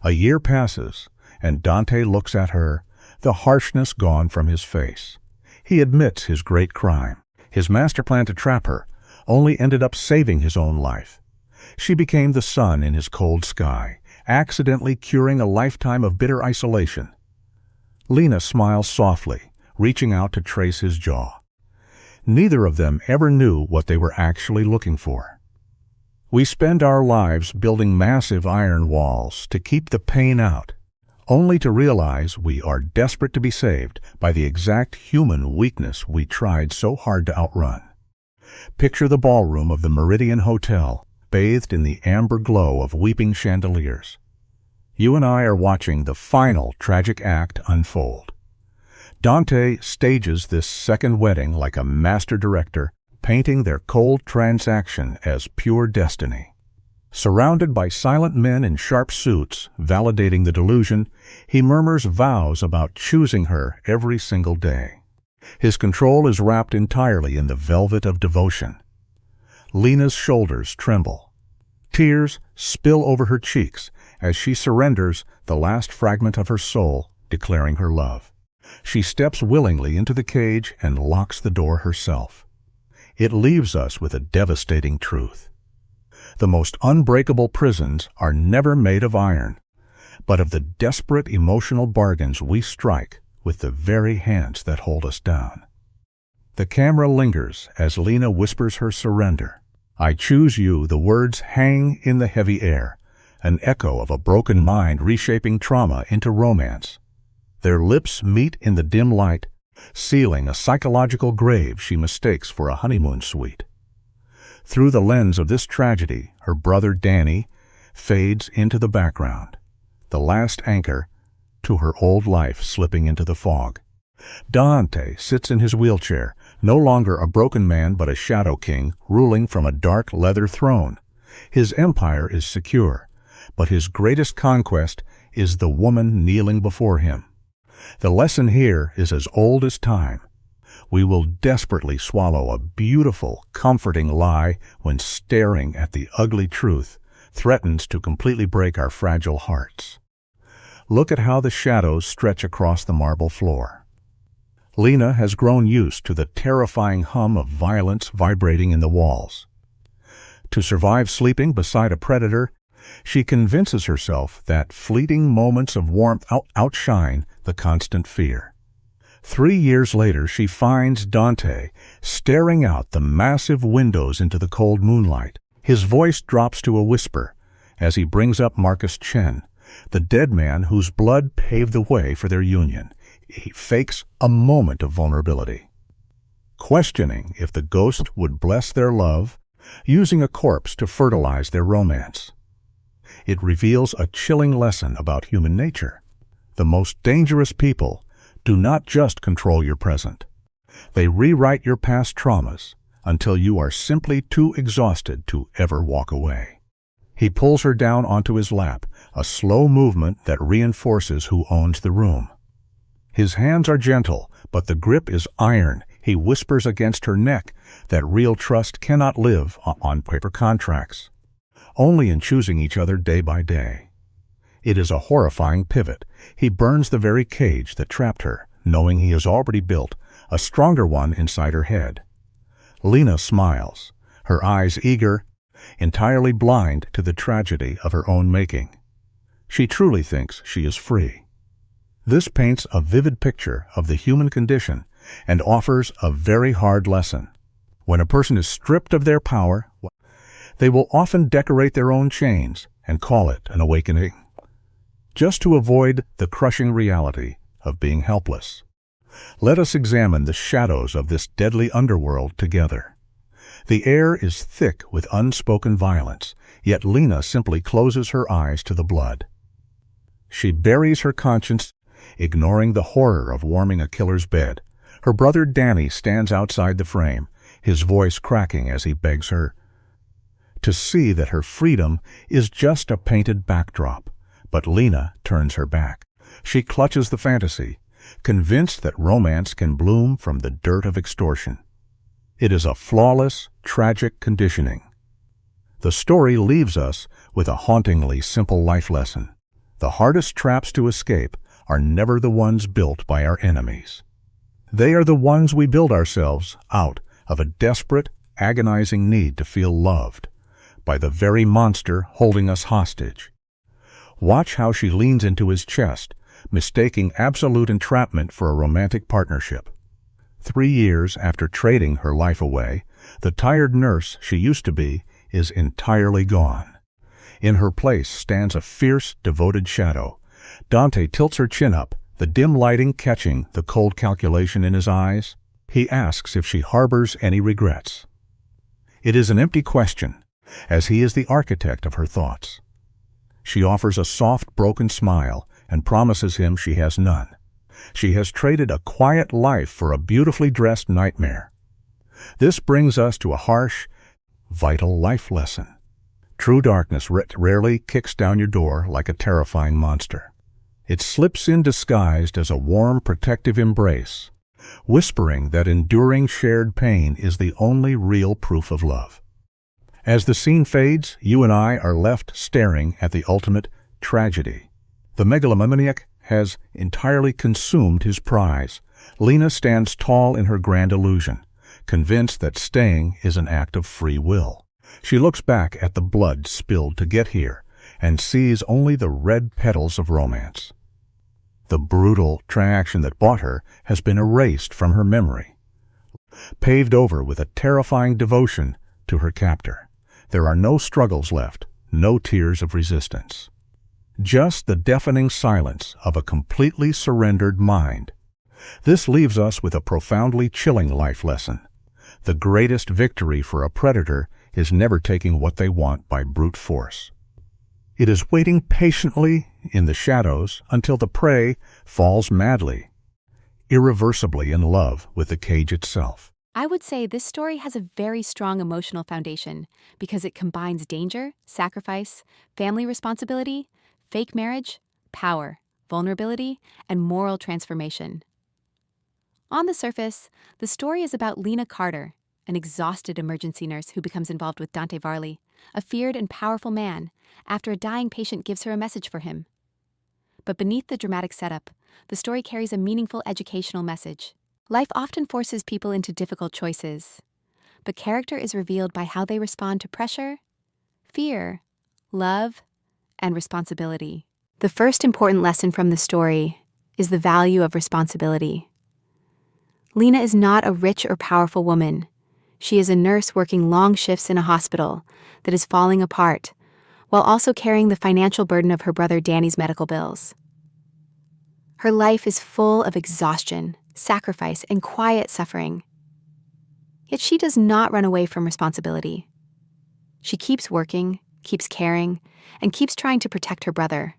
A year passes, and Dante looks at her, the harshness gone from his face. He admits his great crime. His master plan to trap her only ended up saving his own life. She became the sun in his cold sky, accidentally curing a lifetime of bitter isolation. Lena smiles softly, reaching out to trace his jaw. Neither of them ever knew what they were actually looking for. We spend our lives building massive iron walls to keep the pain out, only to realize we are desperate to be saved by the exact human weakness we tried so hard to outrun. Picture the ballroom of the Meridian Hotel, bathed in the amber glow of weeping chandeliers. You and I are watching the final tragic act unfold. Dante stages this second wedding like a master director, painting their cold transaction as pure destiny. Surrounded by silent men in sharp suits, validating the delusion, he murmurs vows about choosing her every single day. His control is wrapped entirely in the velvet of devotion. Lena's shoulders tremble. Tears spill over her cheeks as she surrenders the last fragment of her soul, declaring her love. She steps willingly into the cage and locks the door herself. It leaves us with a devastating truth. The most unbreakable prisons are never made of iron, but of the desperate emotional bargains we strike with the very hands that hold us down. The camera lingers as Lena whispers her surrender. I choose you, the words hang in the heavy air, an echo of a broken mind reshaping trauma into romance. Their lips meet in the dim light, sealing a psychological grave she mistakes for a honeymoon suite. Through the lens of this tragedy, her brother Danny fades into the background, the last anchor to her old life slipping into the fog. Dante sits in his wheelchair, no longer a broken man but a shadow king ruling from a dark leather throne. His empire is secure, but his greatest conquest is the woman kneeling before him. The lesson here is as old as time. We will desperately swallow a beautiful, comforting lie when staring at the ugly truth threatens to completely break our fragile hearts. Look at how the shadows stretch across the marble floor. Lena has grown used to the terrifying hum of violence vibrating in the walls. To survive sleeping beside a predator, she convinces herself that fleeting moments of warmth outshine the constant fear. 3 years later, she finds Dante staring out the massive windows into the cold moonlight. His voice drops to a whisper as he brings up Marcus Chen, the dead man whose blood paved the way for their union. He fakes a moment of vulnerability, questioning if the ghost would bless their love, using a corpse to fertilize their romance. It reveals a chilling lesson about human nature. The most dangerous people do not just control your present. They rewrite your past traumas until you are simply too exhausted to ever walk away. He pulls her down onto his lap, a slow movement that reinforces who owns the room. His hands are gentle, but the grip is iron. He whispers against her neck that real trust cannot live on paper contracts, only in choosing each other day by day. It is a horrifying pivot. He burns the very cage that trapped her, knowing he has already built a stronger one inside her head. Lena smiles, her eyes eager, entirely blind to the tragedy of her own making. She truly thinks she is free. This paints a vivid picture of the human condition and offers a very hard lesson. When a person is stripped of their power, they will often decorate their own chains and call it an awakening, just to avoid the crushing reality of being helpless. Let us examine the shadows of this deadly underworld together. The air is thick with unspoken violence, yet Lena simply closes her eyes to the blood. She buries her conscience, ignoring the horror of warming a killer's bed. Her brother Danny stands outside the frame, his voice cracking as he begs her to see that her freedom is just a painted backdrop. But Lena turns her back. She clutches the fantasy, convinced that romance can bloom from the dirt of extortion. It is a flawless, tragic conditioning. The story leaves us with a hauntingly simple life lesson. The hardest traps to escape are never the ones built by our enemies. They are the ones we build ourselves out of a desperate, agonizing need to feel loved by the very monster holding us hostage. Watch how she leans into his chest, mistaking absolute entrapment for a romantic partnership. 3 years after trading her life away, the tired nurse she used to be is entirely gone. In her place stands a fierce, devoted shadow. Dante tilts her chin up, the dim lighting catching the cold calculation in his eyes. He asks if she harbors any regrets. It is an empty question, as he is the architect of her thoughts. She offers a soft, broken smile and promises him she has none. She has traded a quiet life for a beautifully dressed nightmare. This brings us to a harsh, vital life lesson. True darkness rarely kicks down your door like a terrifying monster. It slips in disguised as a warm, protective embrace, whispering that enduring shared pain is the only real proof of love. As the scene fades, you and I are left staring at the ultimate tragedy. The megalomaniac has entirely consumed his prize. Lena stands tall in her grand illusion, convinced that staying is an act of free will. She looks back at the blood spilled to get here and sees only the red petals of romance. The brutal transaction that bought her has been erased from her memory, paved over with a terrifying devotion to her captor. There are no struggles left, no tears of resistance. Just the deafening silence of a completely surrendered mind. This leaves us with a profoundly chilling life lesson. The greatest victory for a predator is never taking what they want by brute force. It is waiting patiently in the shadows until the prey falls madly, irreversibly in love with the cage itself. I would say this story has a very strong emotional foundation because it combines danger, sacrifice, family responsibility, fake marriage, power, vulnerability, and moral transformation. On the surface, the story is about Lena Carter, an exhausted emergency nurse who becomes involved with Dante Varley, a feared and powerful man, after a dying patient gives her a message for him. But beneath the dramatic setup, the story carries a meaningful educational message. Life often forces people into difficult choices, but character is revealed by how they respond to pressure, fear, love, and responsibility. The first important lesson from the story is the value of responsibility. Lena is not a rich or powerful woman. She is a nurse working long shifts in a hospital that is falling apart, while also carrying the financial burden of her brother Danny's medical bills. Her life is full of exhaustion, sacrifice, and quiet suffering. Yet she does not run away from responsibility. She keeps working, keeps caring, and keeps trying to protect her brother.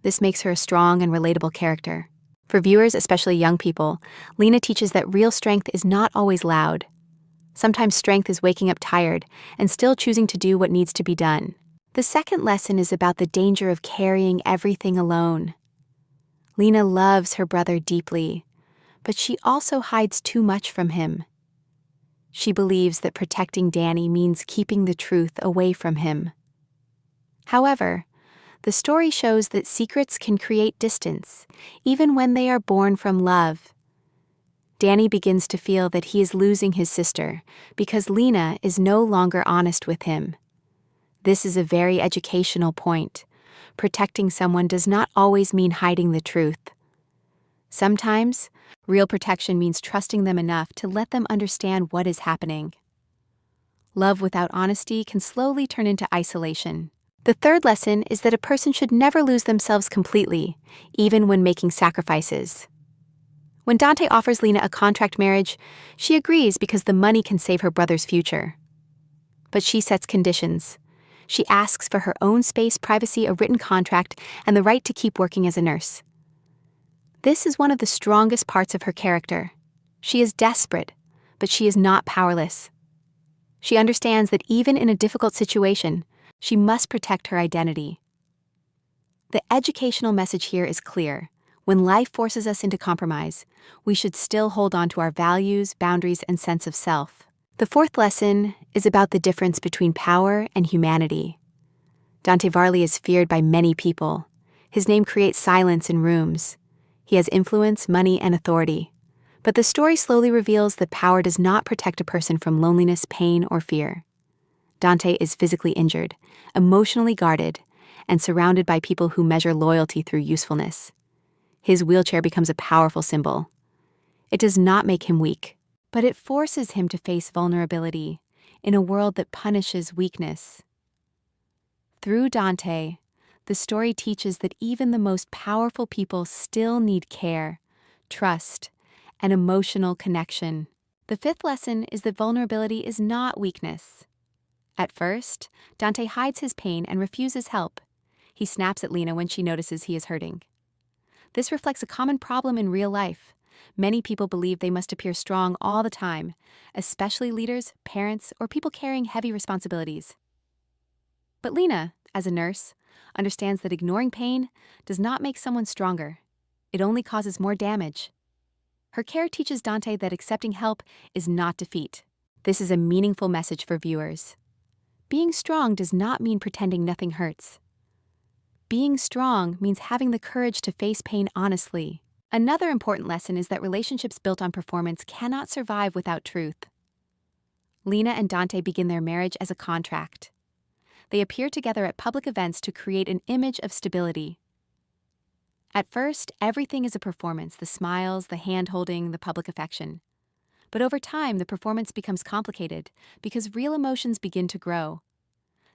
This makes her a strong and relatable character. For viewers, especially young people, Lena teaches that real strength is not always loud. Sometimes strength is waking up tired and still choosing to do what needs to be done. The second lesson is about the danger of carrying everything alone. Lena loves her brother deeply, but she also hides too much from him. She believes that protecting Danny means keeping the truth away from him. However, the story shows that secrets can create distance, even when they are born from love. Danny begins to feel that he is losing his sister because Lena is no longer honest with him. This is a very educational point. Protecting someone does not always mean hiding the truth. Sometimes, real protection means trusting them enough to let them understand what is happening. Love without honesty can slowly turn into isolation. The third lesson is that a person should never lose themselves completely, even when making sacrifices. When Dante offers Lena a contract marriage, she agrees because the money can save her brother's future. But she sets conditions. She asks for her own space, privacy, a written contract, and the right to keep working as a nurse. This is one of the strongest parts of her character. She is desperate, but she is not powerless. She understands that even in a difficult situation, she must protect her identity. The educational message here is clear. When life forces us into compromise, we should still hold on to our values, boundaries, and sense of self. The fourth lesson is about the difference between power and humanity. Dante Varley is feared by many people. His name creates silence in rooms. He has influence, money, and authority. But the story slowly reveals that power does not protect a person from loneliness, pain, or fear. Dante is physically injured, emotionally guarded, and surrounded by people who measure loyalty through usefulness. His wheelchair becomes a powerful symbol. It does not make him weak, but it forces him to face vulnerability in a world that punishes weakness. Through Dante, the story teaches that even the most powerful people still need care, trust, and emotional connection. The fifth lesson is that vulnerability is not weakness. At first, Dante hides his pain and refuses help. He snaps at Lena when she notices he is hurting. This reflects a common problem in real life. Many people believe they must appear strong all the time, especially leaders, parents, or people carrying heavy responsibilities. But Lena, as a nurse, understands that ignoring pain does not make someone stronger. It only causes more damage. Her care teaches Dante that accepting help is not defeat. This is a meaningful message for viewers. Being strong does not mean pretending nothing hurts. Being strong means having the courage to face pain honestly. Another important lesson is that relationships built on performance cannot survive without truth. Lena and Dante begin their marriage as a contract. They appear together at public events to create an image of stability. At first, everything is a performance: the smiles, the hand-holding, the public affection. But over time, the performance becomes complicated because real emotions begin to grow.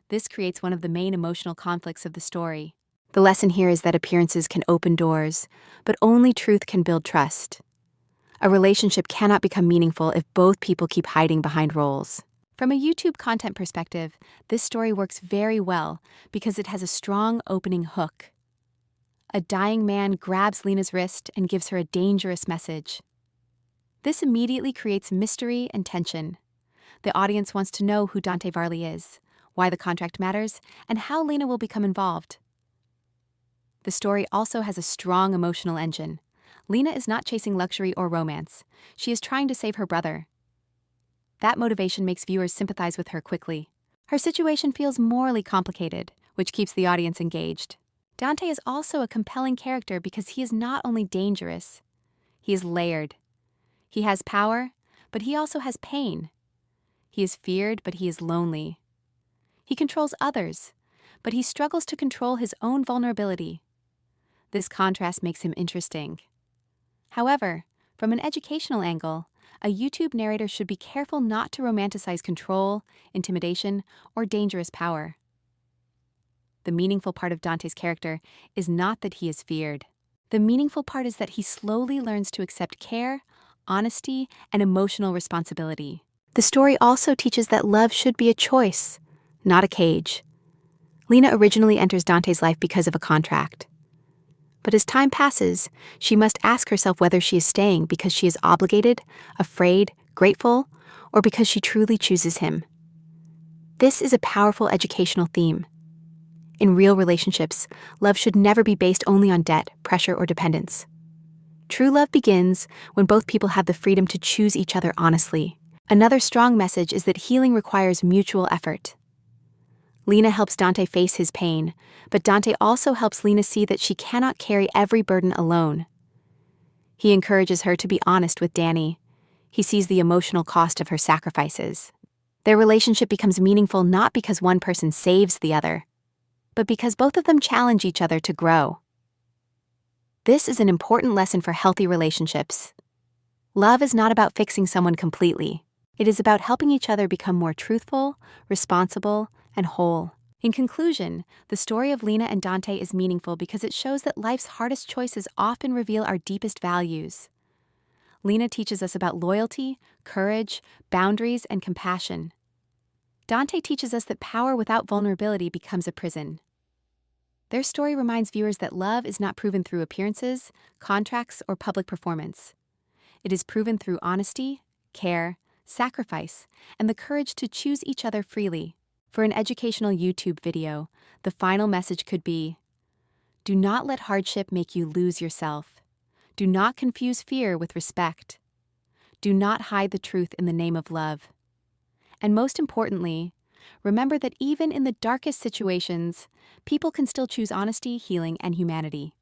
This creates one of the main emotional conflicts of the story. The lesson here is that appearances can open doors, but only truth can build trust. A relationship cannot become meaningful if both people keep hiding behind roles. From a YouTube content perspective, this story works very well because it has a strong opening hook. A dying man grabs Lena's wrist and gives her a dangerous message. This immediately creates mystery and tension. The audience wants to know who Dante Varley is, why the contract matters, and how Lena will become involved. The story also has a strong emotional engine. Lena is not chasing luxury or romance. She is trying to save her brother. That motivation makes viewers sympathize with her quickly. Her situation feels morally complicated, which keeps the audience engaged. Dante is also a compelling character because he is not only dangerous, he is layered. He has power, but he also has pain. He is feared, but he is lonely. He controls others, but he struggles to control his own vulnerability. This contrast makes him interesting. However, from an educational angle, a YouTube narrator should be careful not to romanticize control, intimidation, or dangerous power. the meaningful part of Dante's character is not that he is feared. The meaningful part is that he slowly learns to accept care, honesty, and emotional responsibility. The story also teaches that love should be a choice, not a cage. Lena originally enters Dante's life because of a contract. But as time passes, she must ask herself whether she is staying because she is obligated, afraid, grateful, or because she truly chooses him. This is a powerful educational theme. In real relationships, love should never be based only on debt, pressure, or dependence. True love begins when both people have the freedom to choose each other honestly. Another strong message is that healing requires mutual effort. Lena helps Dante face his pain, but Dante also helps Lena see that she cannot carry every burden alone. He encourages her to be honest with Danny. He sees the emotional cost of her sacrifices. Their relationship becomes meaningful not because one person saves the other, but because both of them challenge each other to grow. This is an important lesson for healthy relationships. Love is not about fixing someone completely. It is about helping each other become more truthful, responsible, and whole. In conclusion, the story of Lena and Dante is meaningful because it shows that life's hardest choices often reveal our deepest values. Lena teaches us about loyalty, courage, boundaries, and compassion. Dante teaches us that power without vulnerability becomes a prison. Their story reminds viewers that love is not proven through appearances, contracts, or public performance. It is proven through honesty, care, sacrifice, and the courage to choose each other freely. For an educational YouTube video, the final message could be, do not let hardship make you lose yourself. Do not confuse fear with respect. Do not hide the truth in the name of love. And most importantly, remember that even in the darkest situations, people can still choose honesty, healing, and humanity.